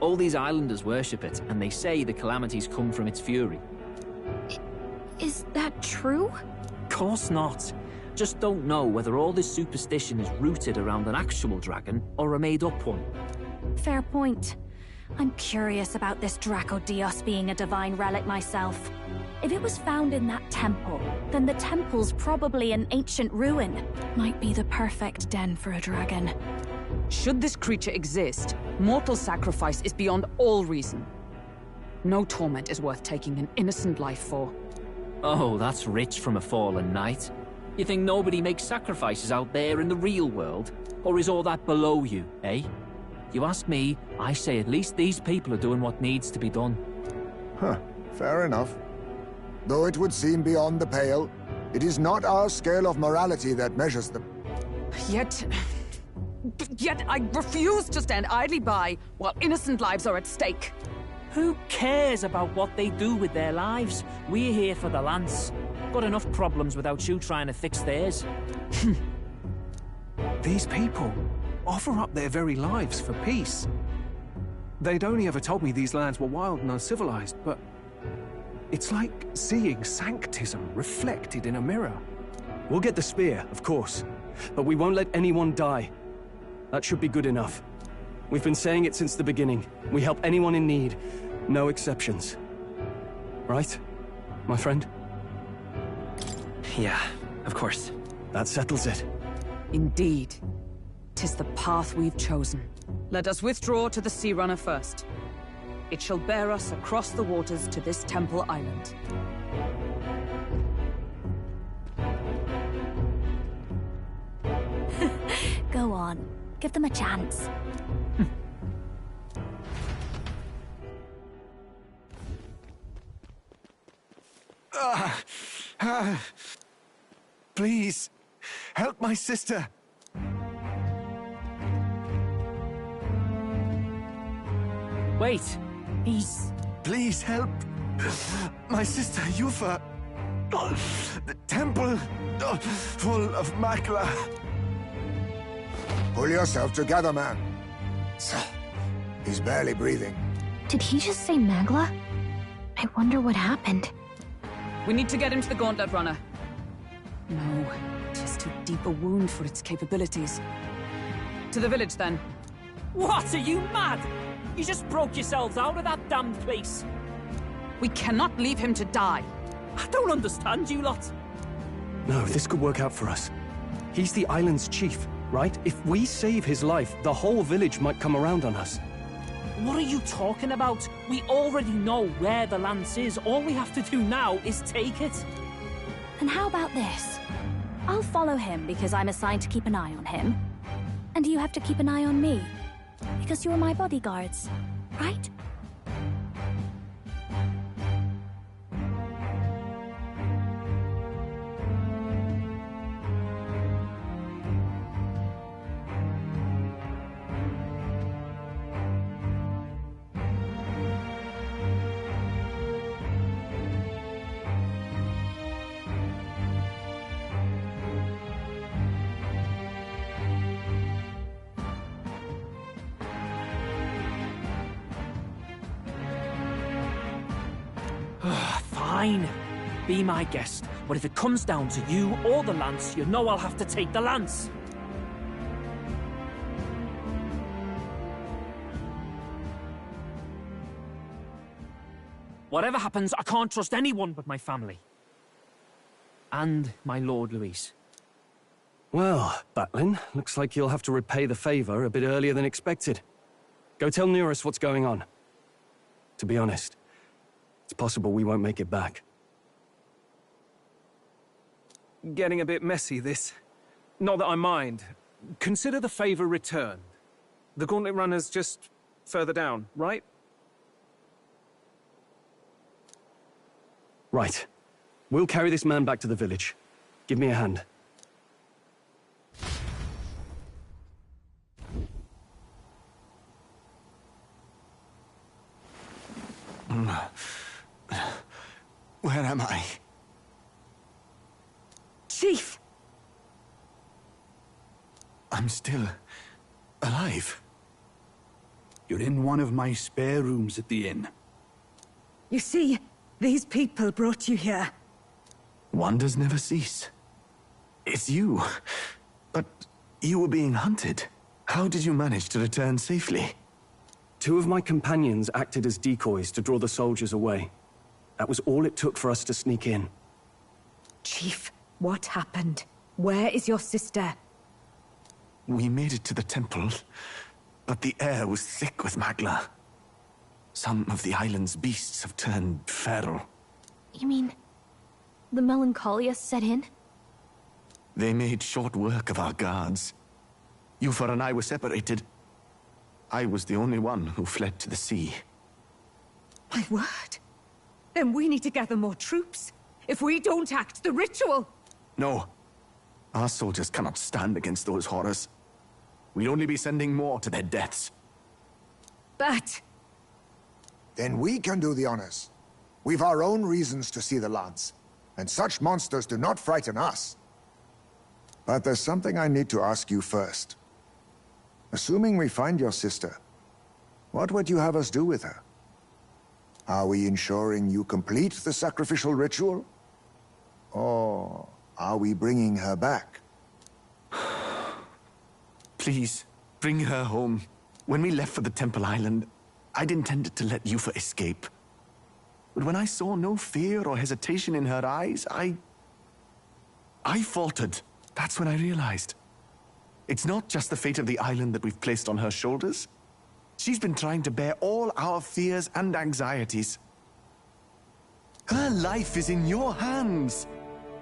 All these islanders worship it, and they say the calamities come from its fury. Is that true? Course not. Just don't know whether all this superstition is rooted around an actual dragon or a made-up one. Fair point. I'm curious about this Dracodios being a divine relic myself. If it was found in that temple, then the temple's probably an ancient ruin. Might be the perfect den for a dragon. Should this creature exist, mortal sacrifice is beyond all reason. No torment is worth taking an innocent life for. Oh, that's rich from a fallen knight. You think nobody makes sacrifices out there in the real world? Or is all that below you, eh? You ask me, I say at least these people are doing what needs to be done. Huh, fair enough. Though it would seem beyond the pale, it is not our scale of morality that measures them. Yet I refuse to stand idly by while innocent lives are at stake. Who cares about what they do with their lives? We're here for the lance. Got enough problems without you trying to fix theirs. These people offer up their very lives for peace. They'd only ever told me these lands were wild and uncivilized, but it's like seeing sanctism reflected in a mirror. We'll get the spear, of course, but we won't let anyone die. That should be good enough. We've been saying it since the beginning. We help anyone in need, no exceptions. Right, my friend? Yeah, of course. That settles it. Indeed. 'Tis the path we've chosen. Let us withdraw to the Sea Runner first. It shall bear us across the waters to this temple island. Go on. Give them a chance. Please, help my sister. Wait, Please help my sister Yufa. The temple full of Makla. Pull yourself together, man. He's barely breathing. Did he just say Magla? I wonder what happened. We need to get him to the Gauntlet Runner. No, 'tis too deep a wound for its capabilities. To the village, then. What? Are you mad? You just broke yourselves out of that damn place. We cannot leave him to die. I don't understand you lot. No, this could work out for us. He's the island's chief, right? If we save his life, the whole village might come around on us. What are you talking about? We already know where the lance is. All we have to do now is take it. And how about this? I'll follow him because I'm assigned to keep an eye on him. And you have to keep an eye on me. Because you're my bodyguards, right? Fine. Be my guest. But if it comes down to you or the lance, you know I'll have to take the lance. Whatever happens, I can't trust anyone but my family. And my Lord Luis. Well, Batlin, looks like you'll have to repay the favor a bit earlier than expected. Go tell Neurus what's going on. To be honest, it's possible we won't make it back. Getting a bit messy, this. Not that I mind. Consider the favor returned. The Gauntlet Runner's just further down, right? Right. We'll carry this man back to the village. Give me a hand. Where am I? Chief! I'm still alive. You're in one of my spare rooms at the inn. You see, these people brought you here. Wonders never cease. It's you. But you were being hunted. How did you manage to return safely? 2 of my companions acted as decoys to draw the soldiers away. That was all it took for us to sneak in. Chief, what happened? Where is your sister? We made it to the temple, but the air was thick with magla. Some of the island's beasts have turned feral. You mean... the melancholia set in? They made short work of our guards. Yufor and I were separated. I was the only one who fled to the sea. My word. Then we need to gather more troops. If we don't act, the ritual... No. Our soldiers cannot stand against those horrors. We'd only be sending more to their deaths. But... Then we can do the honors. We've our own reasons to see the lance, and such monsters do not frighten us. But there's something I need to ask you first. Assuming we find your sister, what would you have us do with her? Are we ensuring you complete the sacrificial ritual? Or are we bringing her back? Please, bring her home. When we left for the Temple Island, I'd intended to let Yufa escape. But when I saw no fear or hesitation in her eyes, I faltered. That's when I realized. It's not just the fate of the island that we've placed on her shoulders. She's been trying to bear all our fears and anxieties. Her life is in your hands.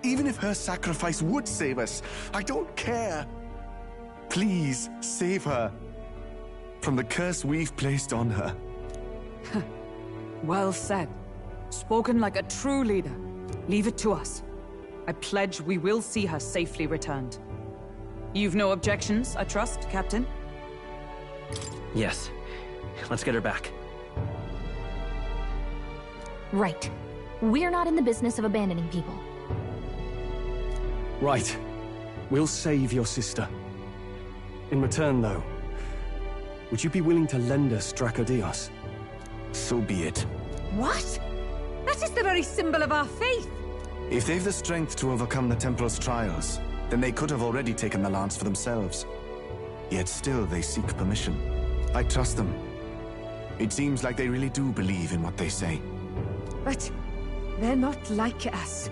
Even if her sacrifice would save us, I don't care. Please, save her from the curse we've placed on her. Well said. Spoken like a true leader. Leave it to us. I pledge we will see her safely returned. You've no objections, I trust, Captain? Yes. Let's get her back. Right. We're not in the business of abandoning people. Right. We'll save your sister. In return, though, would you be willing to lend us Dracodios? So be it. What? That is the very symbol of our faith. If they've the strength to overcome the Temple's trials, then they could have already taken the lance for themselves. Yet still they seek permission. I trust them. It seems like they really do believe in what they say. But they're not like us.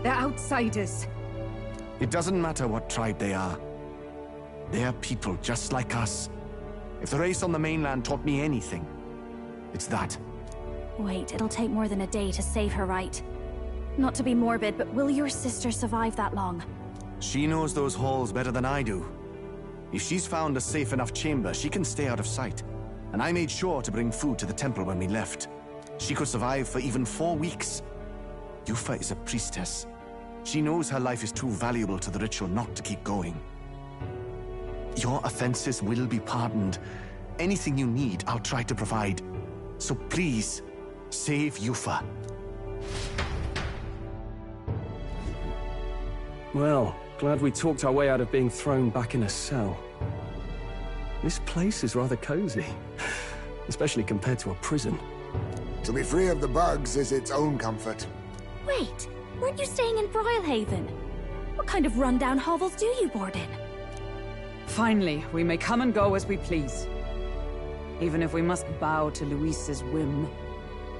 They're outsiders. It doesn't matter what tribe they are. They are people just like us. If the race on the mainland taught me anything, it's that. Wait, it'll take more than a day to save her, right? Not to be morbid, but will your sister survive that long? She knows those halls better than I do. If she's found a safe enough chamber, she can stay out of sight. And I made sure to bring food to the temple when we left. She could survive for even 4 weeks. Yufa is a priestess. She knows her life is too valuable to the ritual not to keep going. Your offenses will be pardoned. Anything you need, I'll try to provide. So please, save Yufa. Well, glad we talked our way out of being thrown back in a cell. This place is rather cozy, especially compared to a prison. To be free of the bugs is its own comfort. Wait, weren't you staying in Brylehaven? What kind of rundown hovels do you board in? Finally, we may come and go as we please. Even if we must bow to Luis's whim,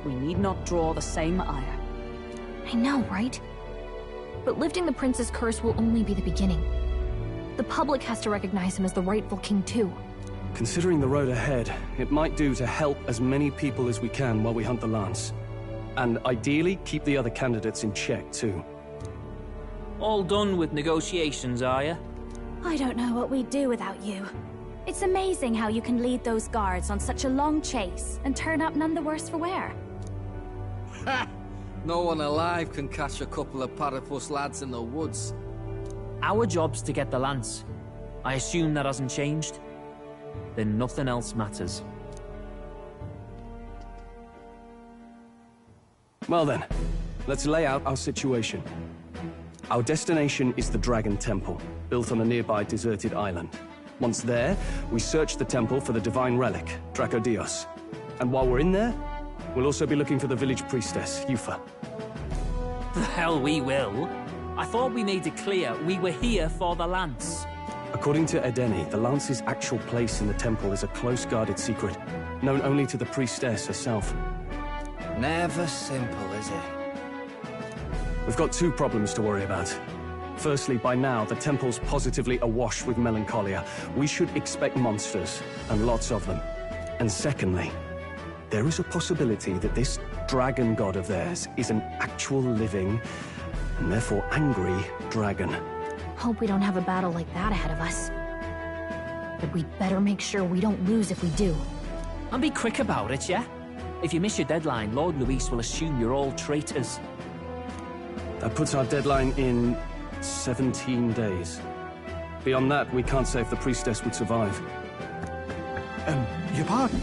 we need not draw the same ire. I know, right? But lifting the prince's curse will only be the beginning. The public has to recognize him as the rightful king too. Considering the road ahead, it might do to help as many people as we can while we hunt the lance. And ideally, keep the other candidates in check too. All done with negotiations, are you? I don't know what we'd do without you. It's amazing how you can lead those guards on such a long chase and turn up none the worse for wear. Ha! No one alive can catch a couple of platypus lads in the woods. Our job's to get the lance. I assume that hasn't changed? Then nothing else matters. Well then, let's lay out our situation. Our destination is the Dragon Temple, built on a nearby deserted island. Once there, we search the temple for the divine relic, Dracodios. And while we're in there, we'll also be looking for the village priestess, Yufa. The hell we will. I thought we made it clear we were here for the lance. According to Edeni, the lance's actual place in the temple is a close-guarded secret, known only to the priestess herself. Never simple, is it? We've got 2 problems to worry about. Firstly, by now, the temple's positively awash with melancholia. We should expect monsters, and lots of them. And secondly, there is a possibility that this dragon god of theirs is an actual living, and therefore angry, dragon. Hope we don't have a battle like that ahead of us. But we'd better make sure we don't lose if we do. And be quick about it, yeah? If you miss your deadline, Lord Luis will assume you're all traitors. That puts our deadline in 17 days. Beyond that, we can't say if the priestess would survive. Your pardon?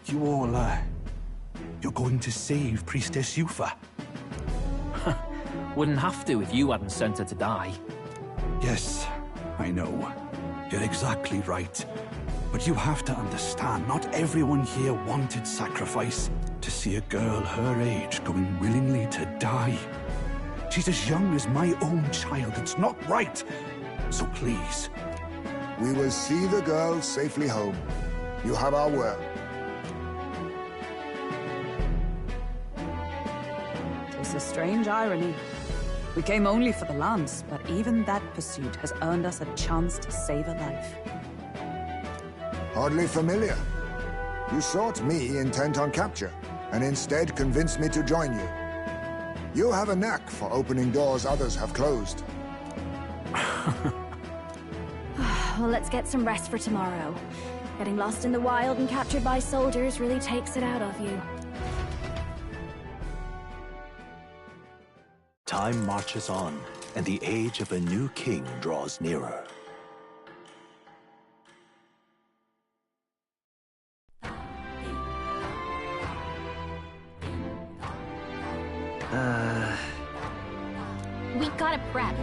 You all, you're going to save Priestess Yufa? Wouldn't have to if you hadn't sent her to die. Yes, I know. You're exactly right. But you have to understand, not everyone here wanted sacrifice. To see a girl her age going willingly to die. She's as young as my own child. It's not right. So please. We will see the girl safely home. You have our word. It's a strange irony. We came only for the lance, but even that pursuit has earned us a chance to save a life. Hardly familiar. You sought me intent on capture, and instead convinced me to join you. You have a knack for opening doors others have closed. Well, let's get some rest for tomorrow. Getting lost in the wild and captured by soldiers really takes it out of you. Time marches on, and the age of a new king draws nearer. We gotta prep.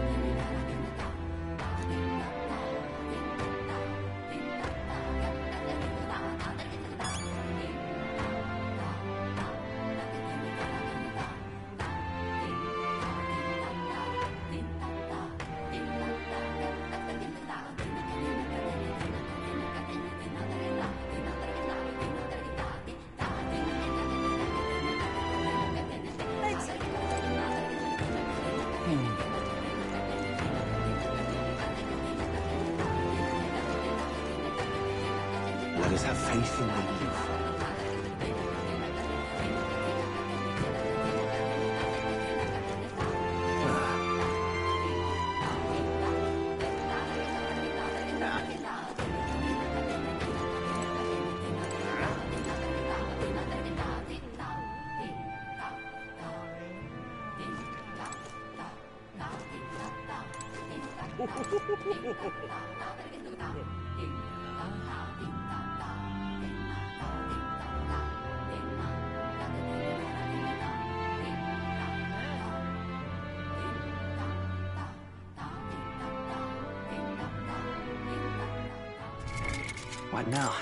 Let us have faith in belief. What now?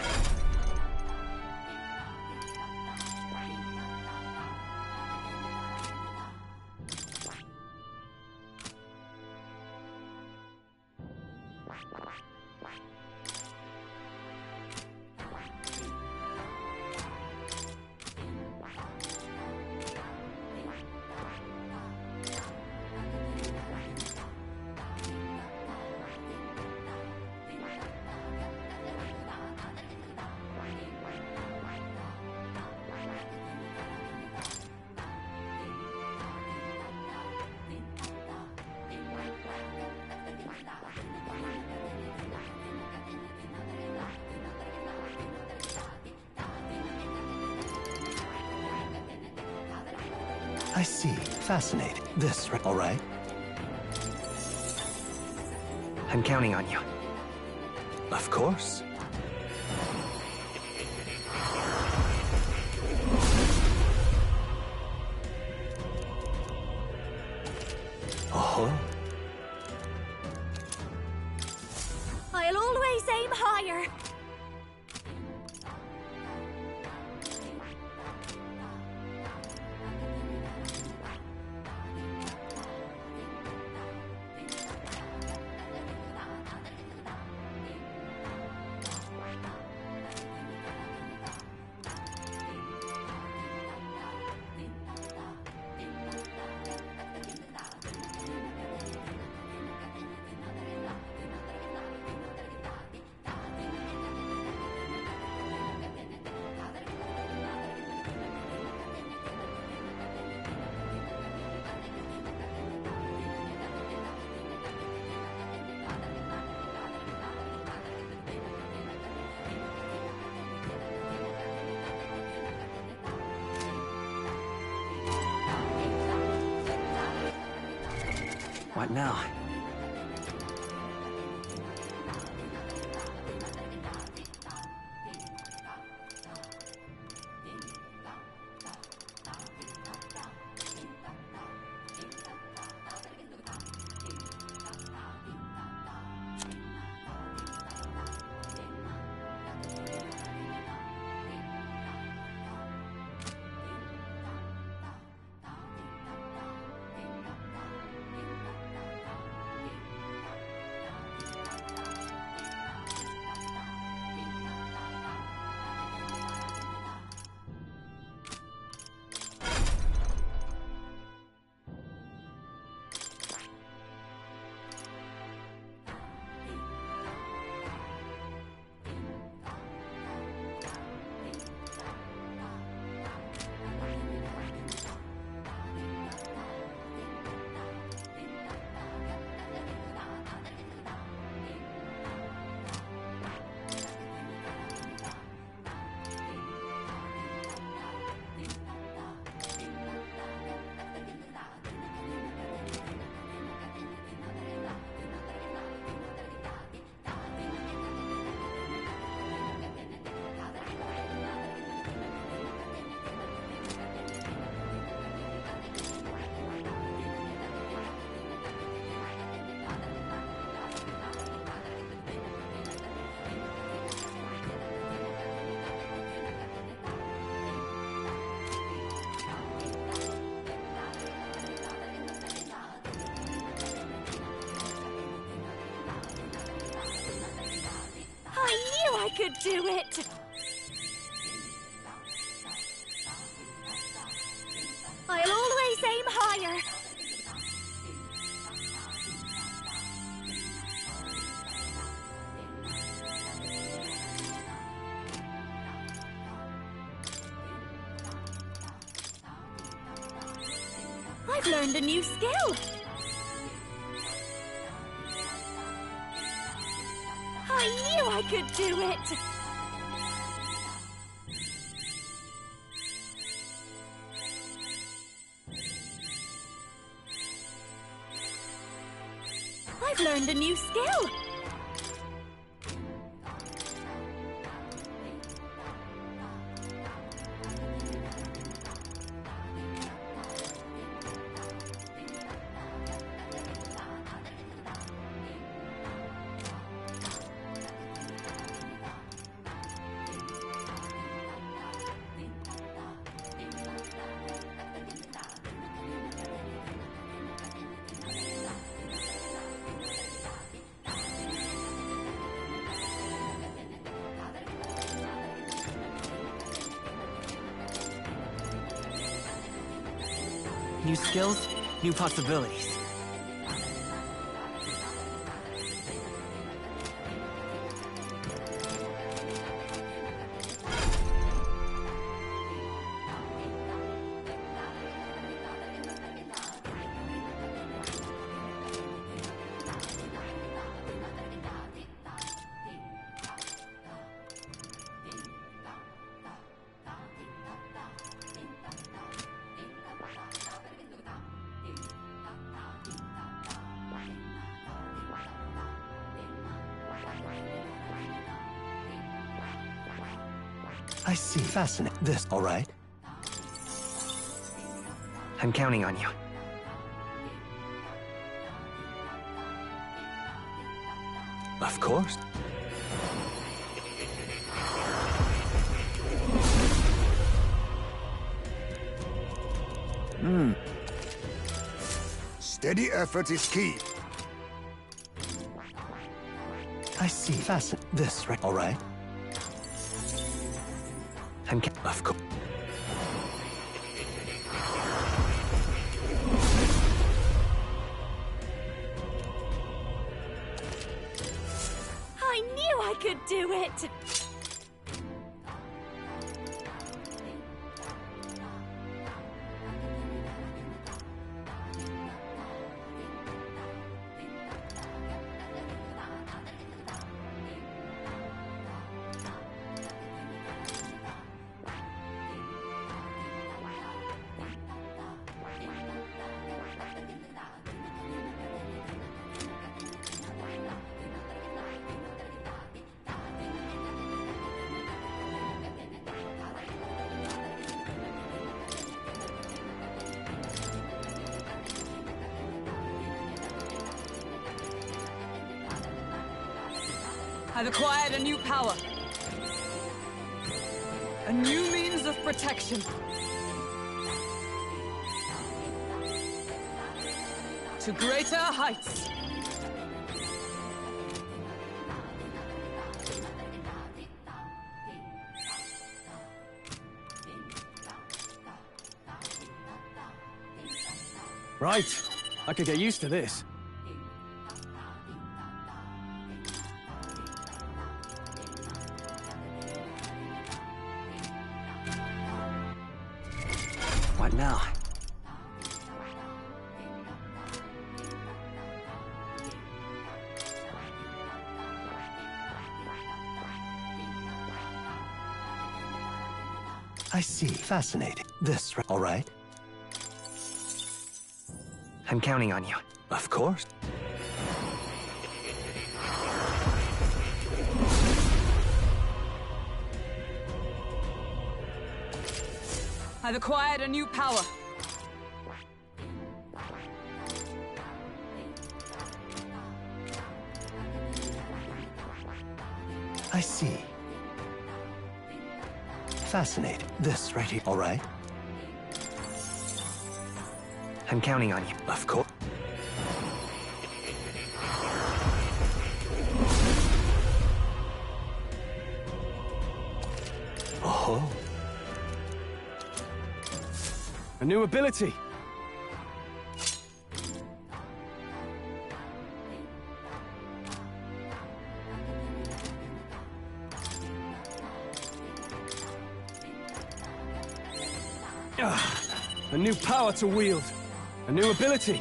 I see. Fascinating. This, all right? I'm counting on you. Of course. Oh. I'll always aim higher. What now? I could do it! I'll always aim higher! I've learned a new skill! I knew I could do it! I've learned a new skill! New skills, new possibilities. I see. Fascinating. This, all right? I'm counting on you. Of course. Steady effort is key. I see. Fascinating. This, right? All right. Of course. I knew I could do it! I've acquired a new power. A new means of protection. To greater heights. Right. I could get used to this. What now? I see. Fascinating. This, right? All right. I'm counting on you. Of course. I've acquired a new power. I see. Fascinating. This right here. All right. I'm counting on you. Of course. Oh. A new ability. A new power to wield. A new ability!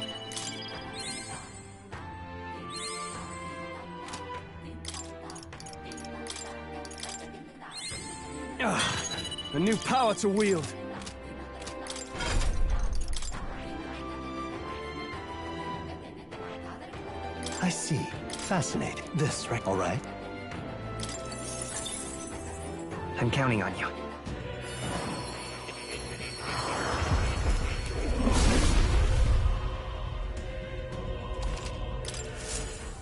A new power to wield! I see. Fascinating. This, right? All right. I'm counting on you.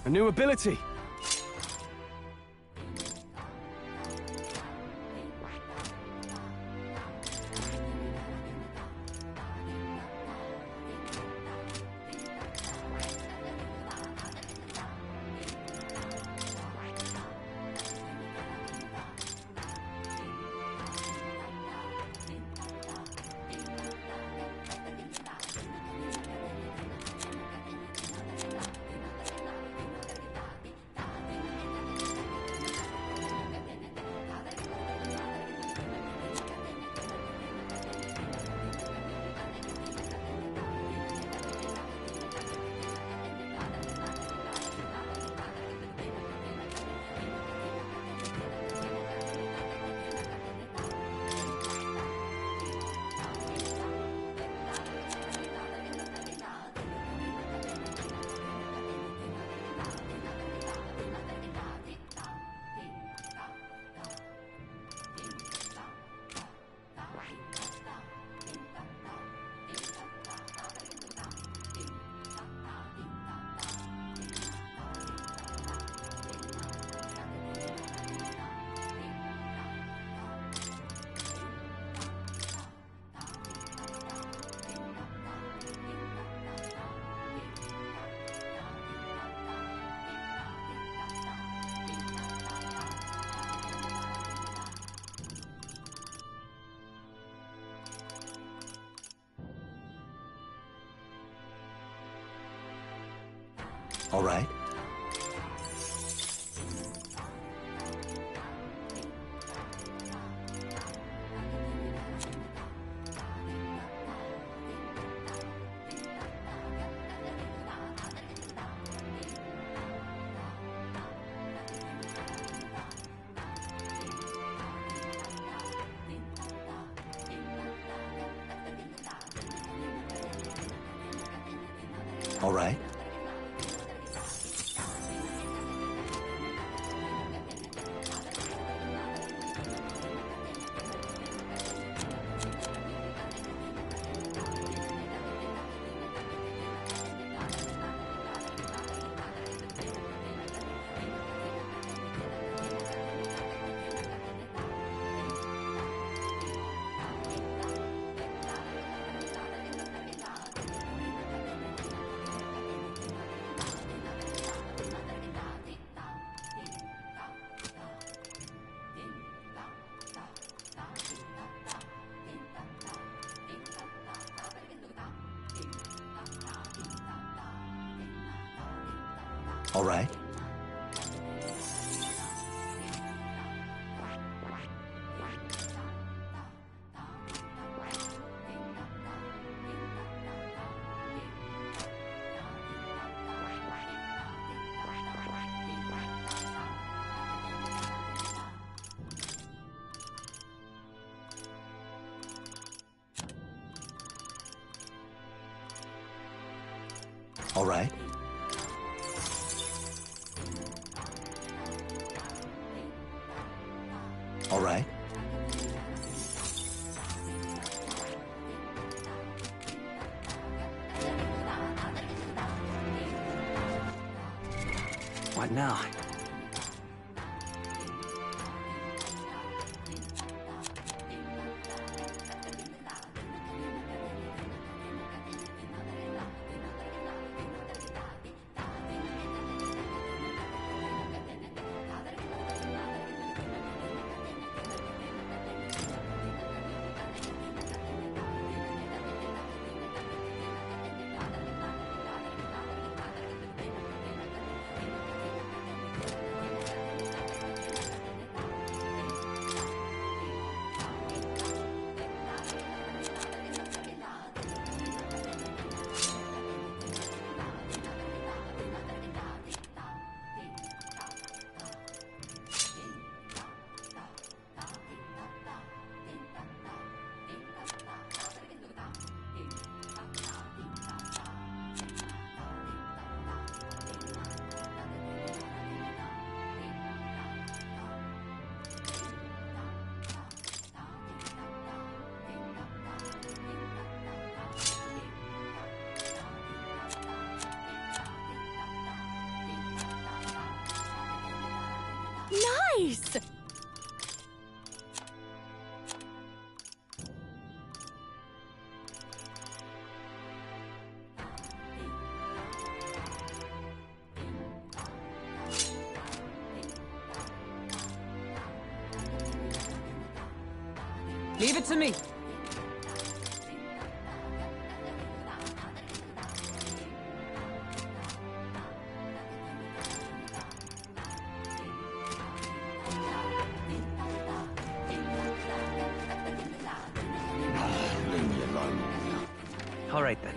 A new ability! All right. All right. All right. All right. All right. What now? Leave it to me. All right then.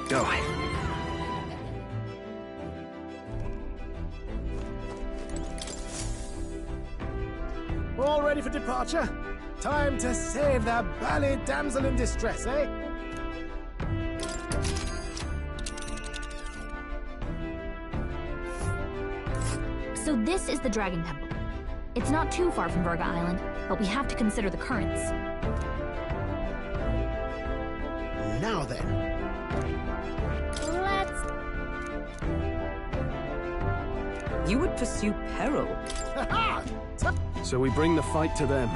Go. All ready for departure? Time to save the bally damsel in distress, eh? So this is the Dragon Temple. It's not too far from Virga Island, but we have to consider the currents. Now then. Let's... You would pursue peril. So we bring the fight to them.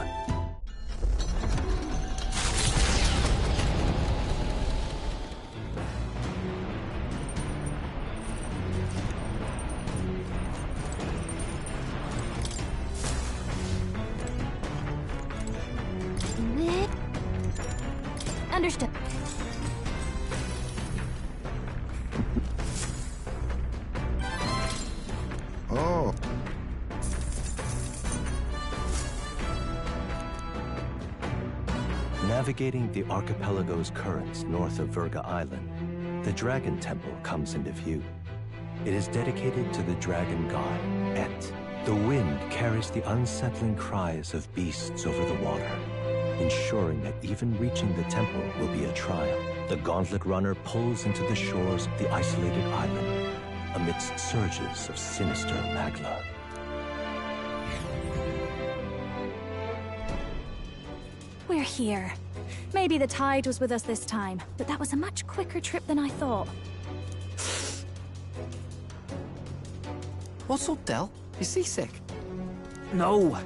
Understood. Oh. Navigating the archipelago's currents north of Virga Island, the Dragon Temple comes into view. It is dedicated to the dragon god, Et. The wind carries the unsettling cries of beasts over the water, ensuring that even reaching the temple will be a trial. The gauntlet runner pulls into the shores of the isolated island amidst surges of sinister magla. We're here. Maybe the tide was with us this time, but that was a much quicker trip than I thought. What's up, Del? You seasick? No,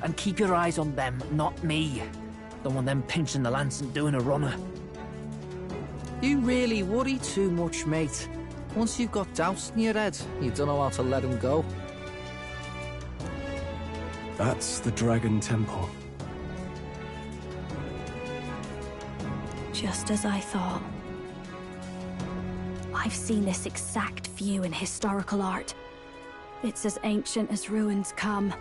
and keep your eyes on them, not me. Don't want them pinching the lance and doing a runner. You really worry too much, mate. Once you've got doubts in your head, you don't know how to let them go. That's the Dragon Temple. Just as I thought. I've seen this exact view in historical art. It's as ancient as ruins come.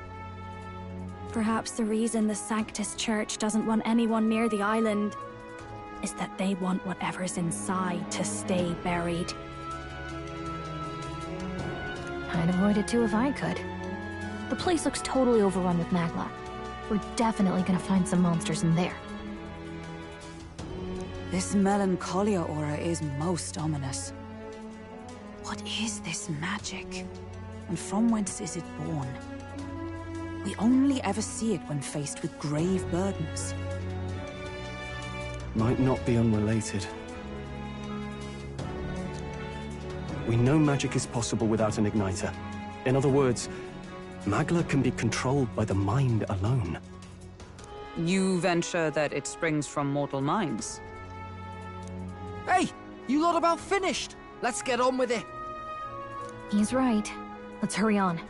Perhaps the reason the Sanctus Church doesn't want anyone near the island is that they want whatever's inside to stay buried. I'd avoid it too if I could. The place looks totally overrun with magla. We're definitely gonna find some monsters in there. This melancholia aura is most ominous. What is this magic? And from whence is it born? We only ever see it when faced with grave burdens. Might not be unrelated. We know magic is possible without an igniter. In other words, magla can be controlled by the mind alone. You venture that it springs from mortal minds? Hey, you lot about finished. Let's get on with it. He's right. Let's hurry on.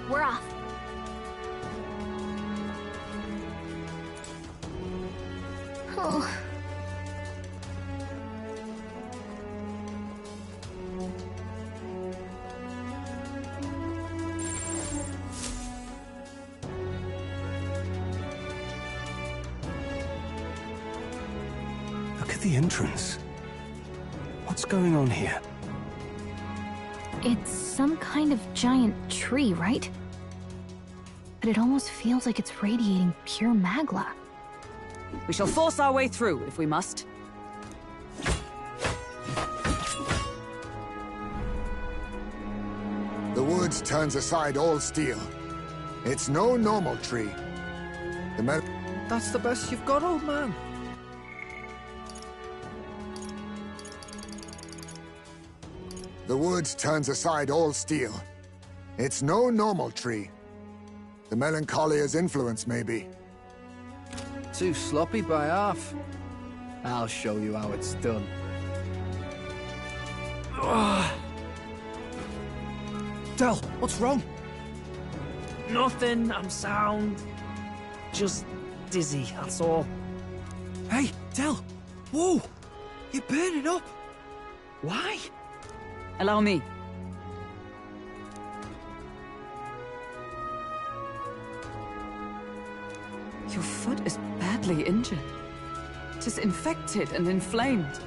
We're off. Oh. Look at the entrance. What's going on here? It's some kind of giant tree, right? But it almost feels like it's radiating pure magla. We shall force our way through, if we must. The woods turns aside all steel. It's no normal tree. That's the best you've got, old man. The woods turns aside all steel. It's no normal tree. The Melancholia's influence, maybe. Too sloppy by half. I'll show you how it's done. Del, what's wrong? Nothing, I'm sound. Just dizzy, that's all. Hey, Del! Whoa! You're burning up! Why? Allow me. Your foot is badly injured. It is infected and inflamed.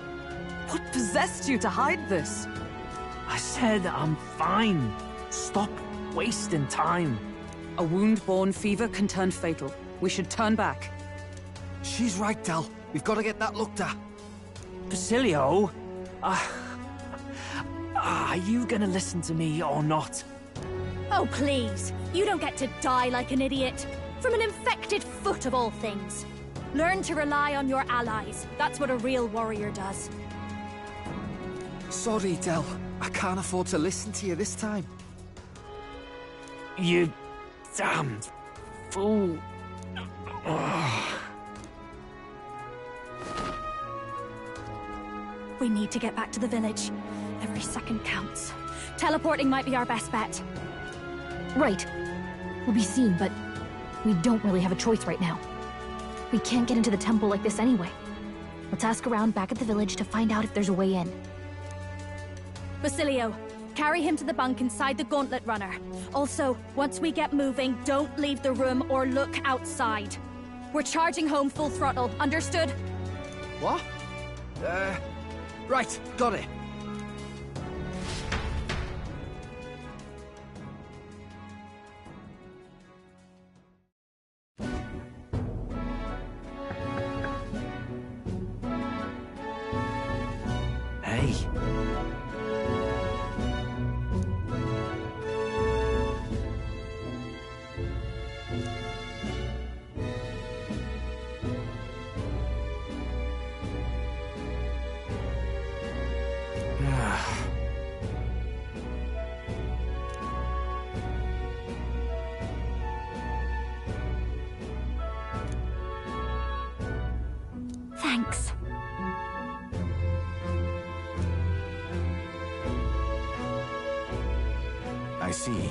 What possessed you to hide this? I said I'm fine. Stop wasting time. A wound-borne fever can turn fatal. We should turn back. She's right, Del. We've got to get that looked at. Basilio? Are you gonna listen to me or not? Oh, please. You don't get to die like an idiot. From an infected foot of all things. Learn to rely on your allies. That's what a real warrior does. Sorry, Del. I can't afford to listen to you this time. You damned fool. We need to get back to the village. Every second counts. Teleporting might be our best bet. Right. We'll be seen, but we don't really have a choice right now. We can't get into the temple like this anyway. Let's ask around back at the village to find out if there's a way in. Basilio, carry him to the bunk inside the Gauntlet Runner. Also, once we get moving, don't leave the room or look outside. We're charging home full throttle, understood? What? Right, got it. Hey. Thanks. I see.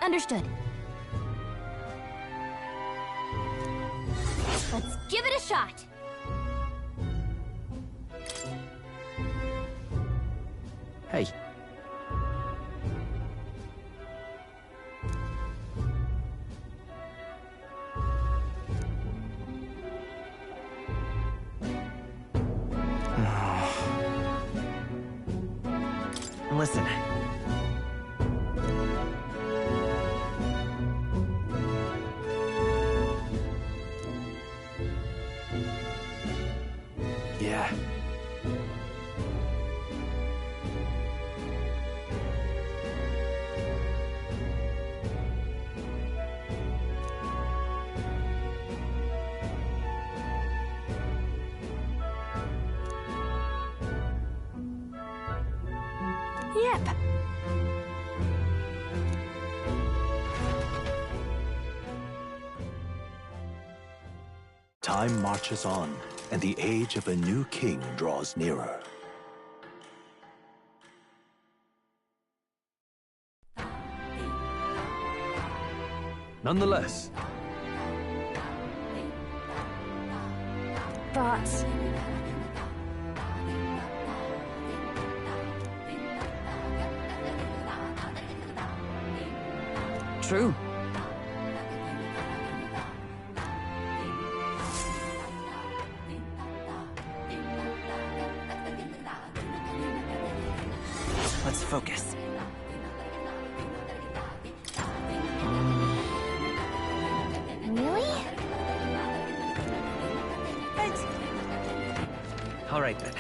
Understood. Let's give it a shot. Hey. Listen. Yeah. Yep. Time marches on, and the age of a new king draws nearer. Nonetheless, But... True. Let's focus. Really? All right then.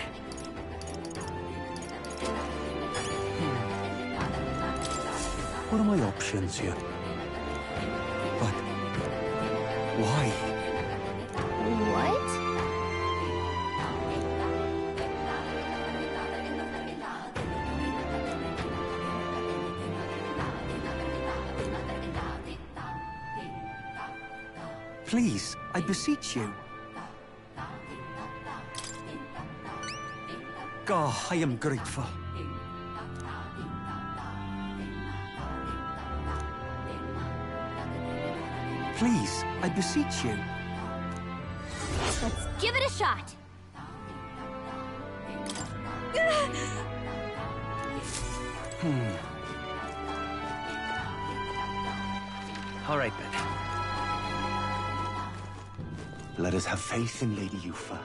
What are my options here? Right. Please, I beseech you. Oh, I am grateful. Please, I beseech you. Let's give it a shot. All right, then. Let us have faith in Lady Yufa.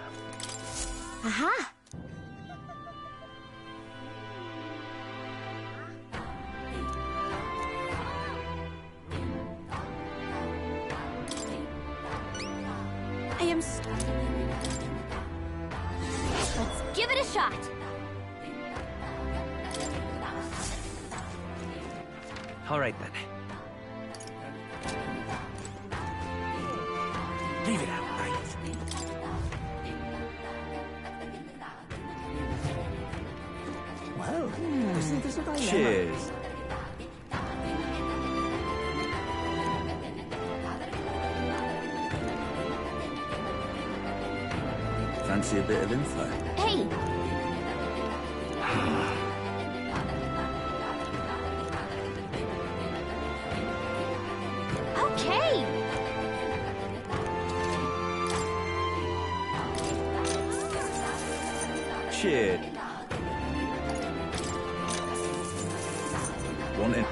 Aha! I am... Let's give it a shot. All right, then. Leave it out, right? Well, isn't this a dilemma? Cheers. Fancy a bit of info? Hey! Okay! Cheers. Want in?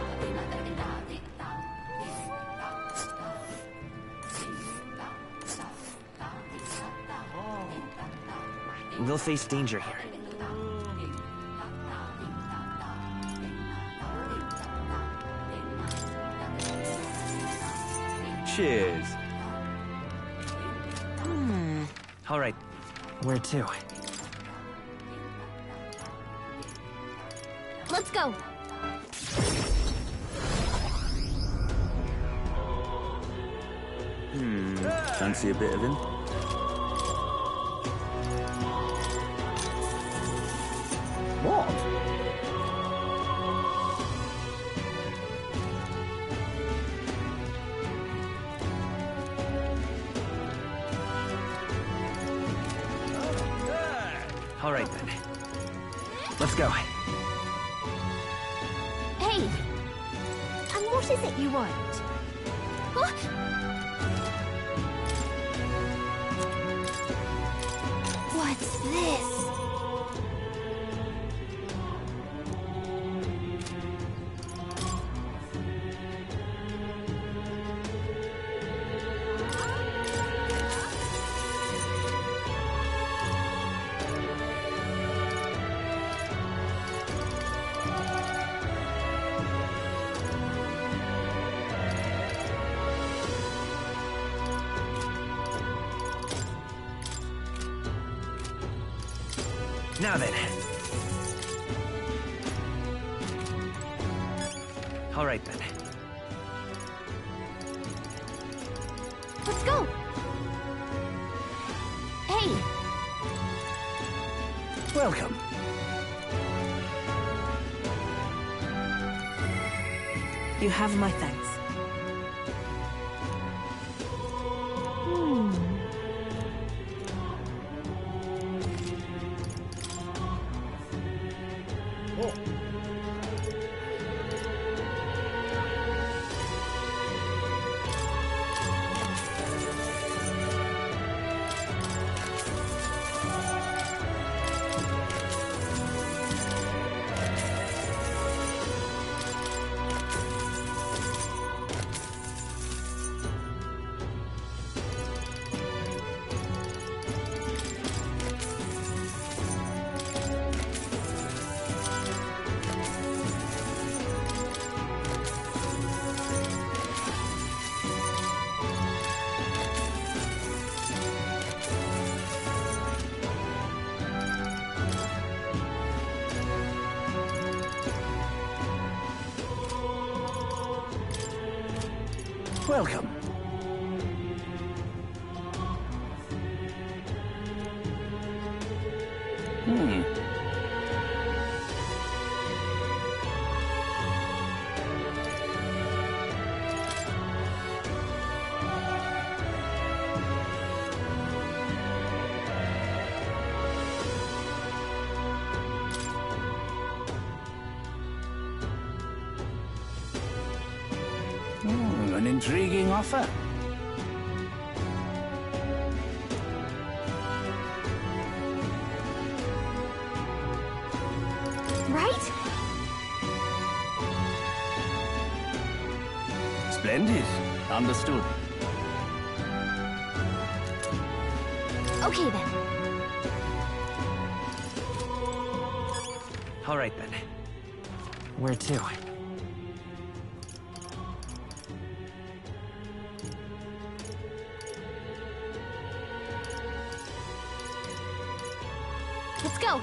We'll face danger here. Cheers. All right. Where to? Let's go! Fancy a bit of info? What? All right, then. Let's go. Hey! And what is it you want? Huh? What's this? Now then. All right, then. Let's go! Hey! Welcome. You have my thanks. Welcome. An intriguing offer. Right? Splendid. Understood. Okay then. All right then. Where to? Let's go.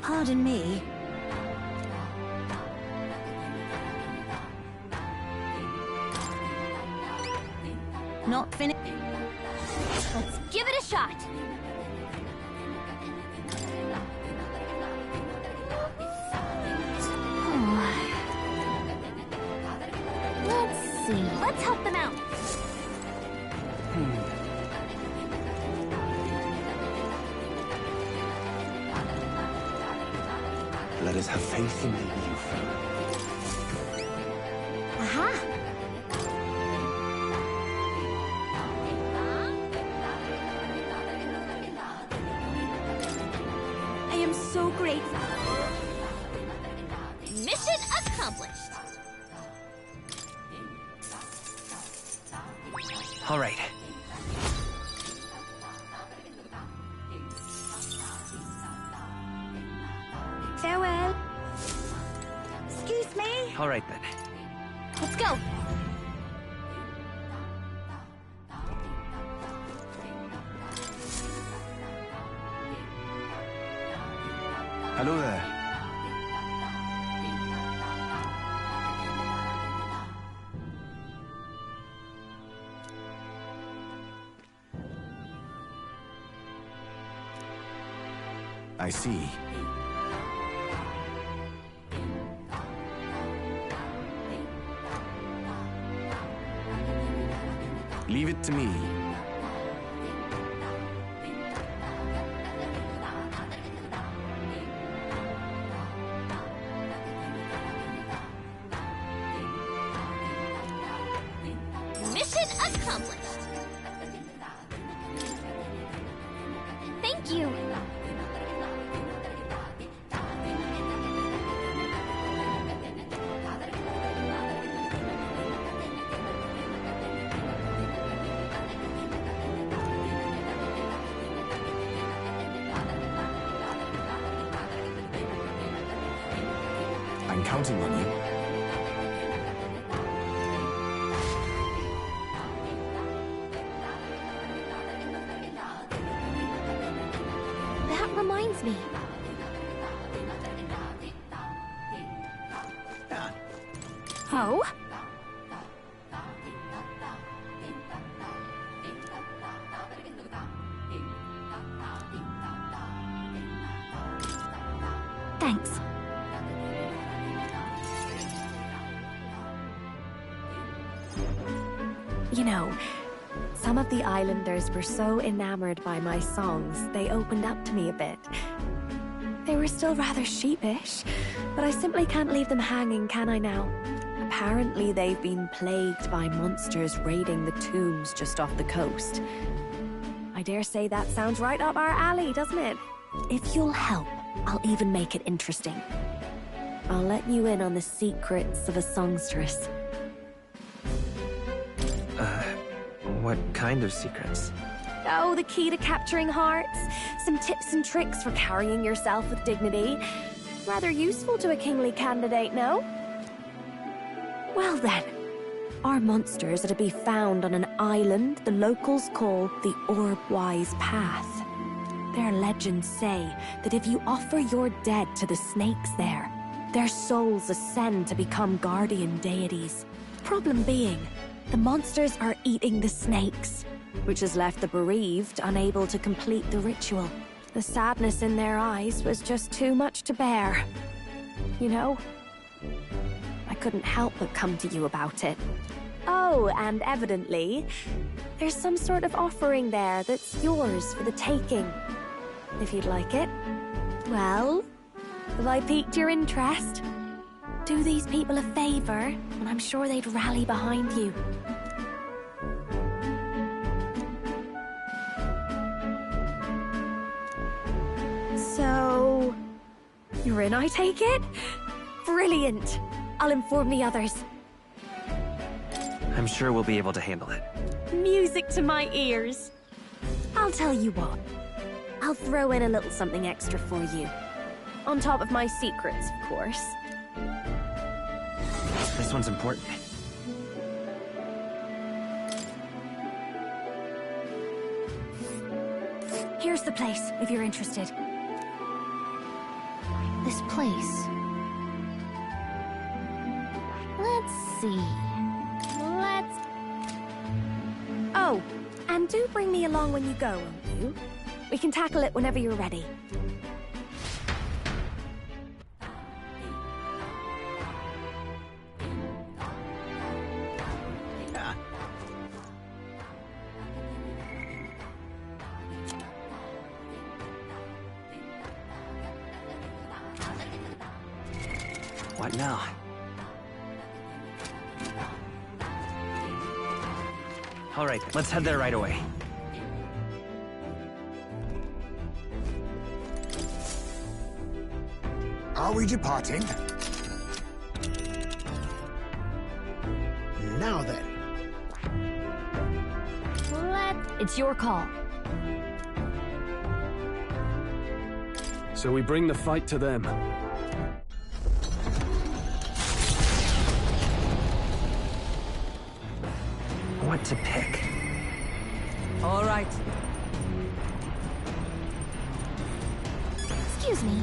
Pardon me. Not finished. Let's give it a shot. Let's see. Let's help them out. Let us have faith in thee, you friend. Aha! I am so grateful. Mission accomplished. All right. Farewell. Excuse me? All right then. Let's go. Hello there. I see. Leave it to me. Mission accomplished. Thank you. I'm counting on you. That reminds me. Oh? Thanks. You know, some of the islanders were so enamored by my songs, they opened up to me a bit. They were still rather sheepish, but I simply can't leave them hanging, can I now? Apparently they've been plagued by monsters raiding the tombs just off the coast. I dare say that sounds right up our alley, doesn't it? If you'll help, I'll even make it interesting. I'll let you in on the secrets of a songstress. What kind of secrets? Oh, the key to capturing hearts. Some tips and tricks for carrying yourself with dignity. Rather useful to a kingly candidate, no? Well then, our monsters are to be found on an island the locals call the Orbwise Path. Their legends say that if you offer your dead to the snakes there, their souls ascend to become guardian deities. Problem being, the monsters are eating the snakes, which has left the bereaved unable to complete the ritual. The sadness in their eyes was just too much to bear. You know, I couldn't help but come to you about it. Oh, and evidently, there's some sort of offering there that's yours for the taking. If you'd like it. Well, have I piqued your interest? Do these people a favor, and I'm sure they'd rally behind you. So, you're in, I take it? Brilliant! I'll inform the others. I'm sure we'll be able to handle it. Music to my ears. I'll tell you what. I'll throw in a little something extra for you. On top of my secrets, of course. This one's important. Here's the place, if you're interested. This place... Let's see... Oh, and do bring me along when you go, won't you? We can tackle it whenever you're ready. What now? All right, let's head there right away. Are we departing? Now then. It's your call. So we bring the fight to them. What to pick? All right. Excuse me.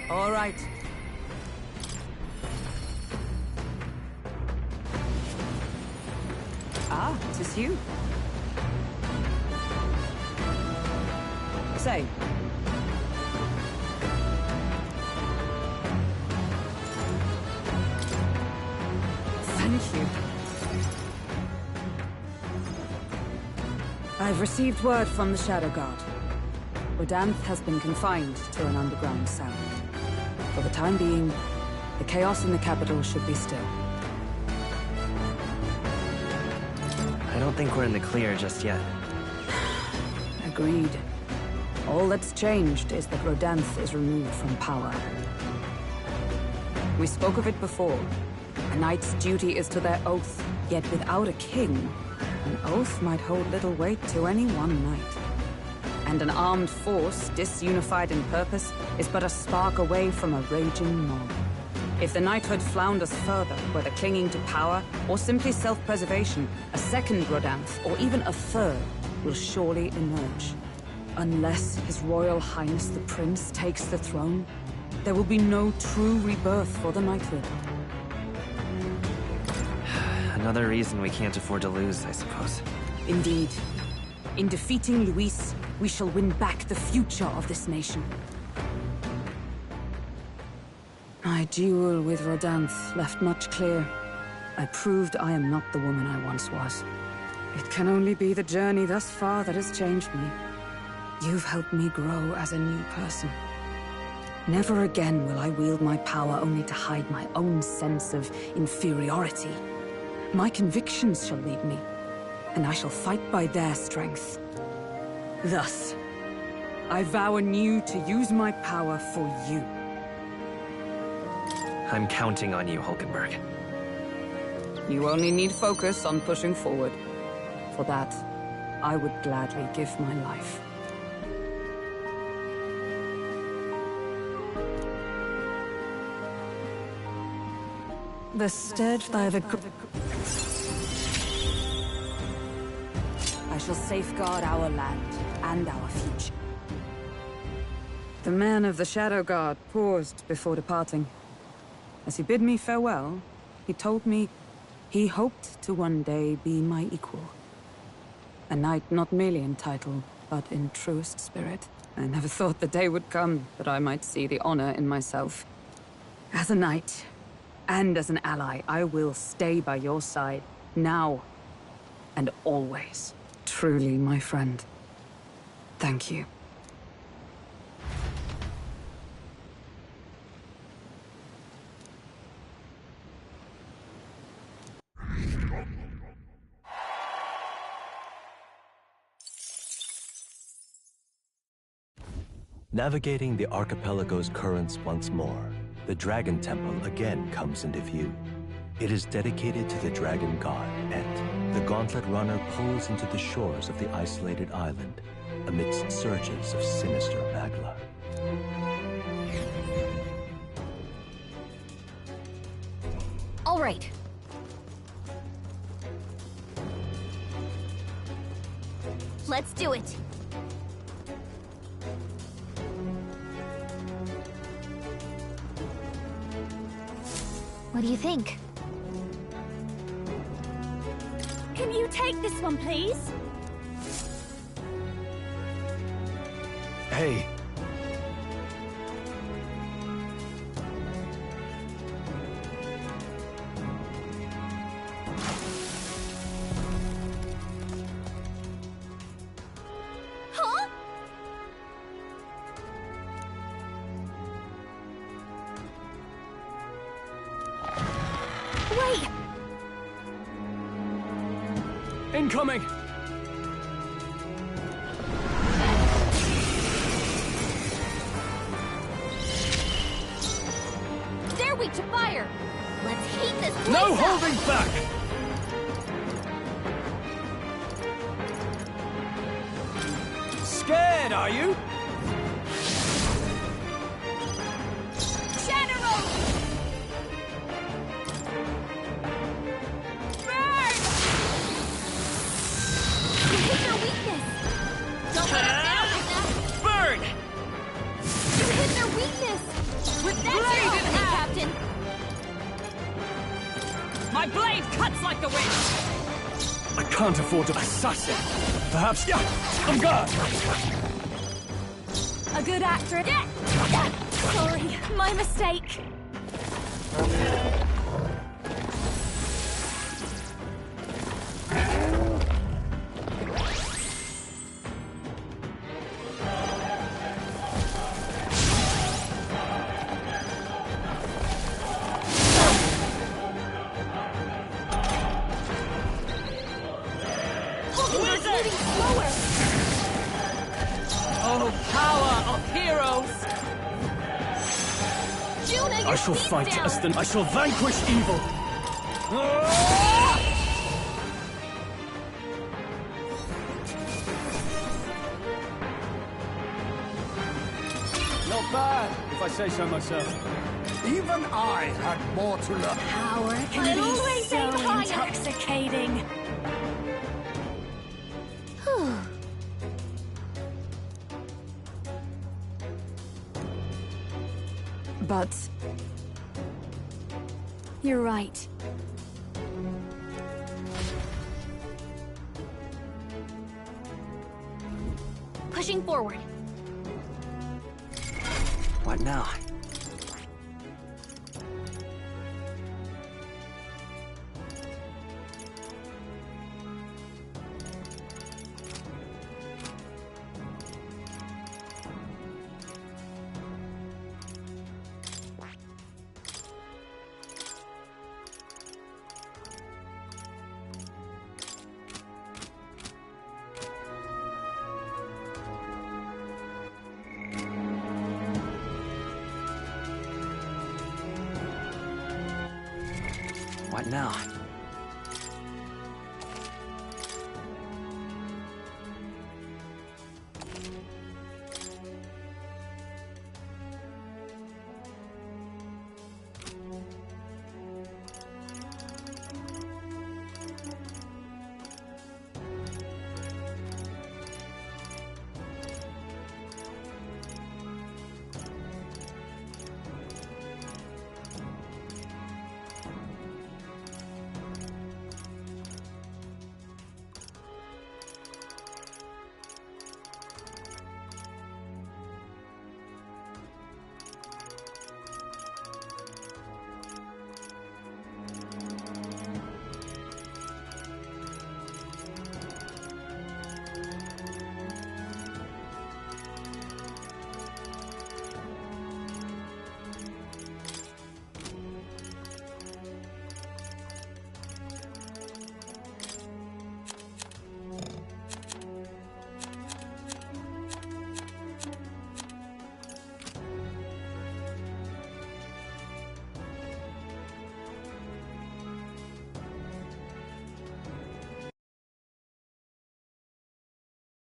All right. Ah, 'tis you. Say. Thank you. I've received word from the Shadow Guard. Rodanth has been confined to an underground cell. For the time being, the chaos in the capital should be still. I don't think we're in the clear just yet. Agreed. All that's changed is that Rodanth is removed from power. We spoke of it before. A knight's duty is to their oath, yet without a king, an oath might hold little weight to any one knight. And an armed force, disunified in purpose, is but a spark away from a raging mob. If the knighthood flounders further, whether clinging to power or simply self-preservation, a second Rodanth, or even a third, will surely emerge. Unless His Royal Highness the Prince takes the throne, there will be no true rebirth for the knighthood. Another reason we can't afford to lose, I suppose. Indeed. In defeating Luis, we shall win back the future of this nation. My duel with Rodanth left much clear. I proved I am not the woman I once was. It can only be the journey thus far that has changed me. You've helped me grow as a new person. Never again will I wield my power only to hide my own sense of inferiority. My convictions shall lead me, and I shall fight by their strength. Thus, I vow anew to use my power for you. I'm counting on you, Hulkenberg. You only need focus on pushing forward. For that, I would gladly give my life. The stead I have I shall safeguard our land and our future. The man of the Shadow Guard paused before departing. As he bid me farewell, he told me he hoped to one day be my equal. A knight not merely in title, but in truest spirit. I never thought the day would come that I might see the honor in myself. As a knight, and as an ally, I will stay by your side, now and always. Truly, my friend. Thank you. Navigating the archipelago's currents once more, the Dragon Temple again comes into view. It is dedicated to the Dragon God, and the Gauntlet Runner pulls into the shores of the isolated island amidst surges of sinister magla. All right. Let's do it. What do you think? Can you take this one, please? Hey. Huh? Wait! Incoming! They're weak to fire! Let's heat this place No up! holding back! Scared, are you? General! Burn! You hit their weakness! Don't let us down like that! Burn! You hit their weakness! With That's blade your in opening, hand! Captain! My blade cuts like the wind! I can't afford to assassin. Perhaps, yeah, on guard! A good actor. Sorry, my mistake. Moving slower! Oh, power of heroes! Juna, I your shall feet fight down. as I shall vanquish evil! Not bad, if I say so myself. Even I had more to learn. Power can I'd be always so aim higher. intoxicating. But You're right. Pushing forward. What now? What now?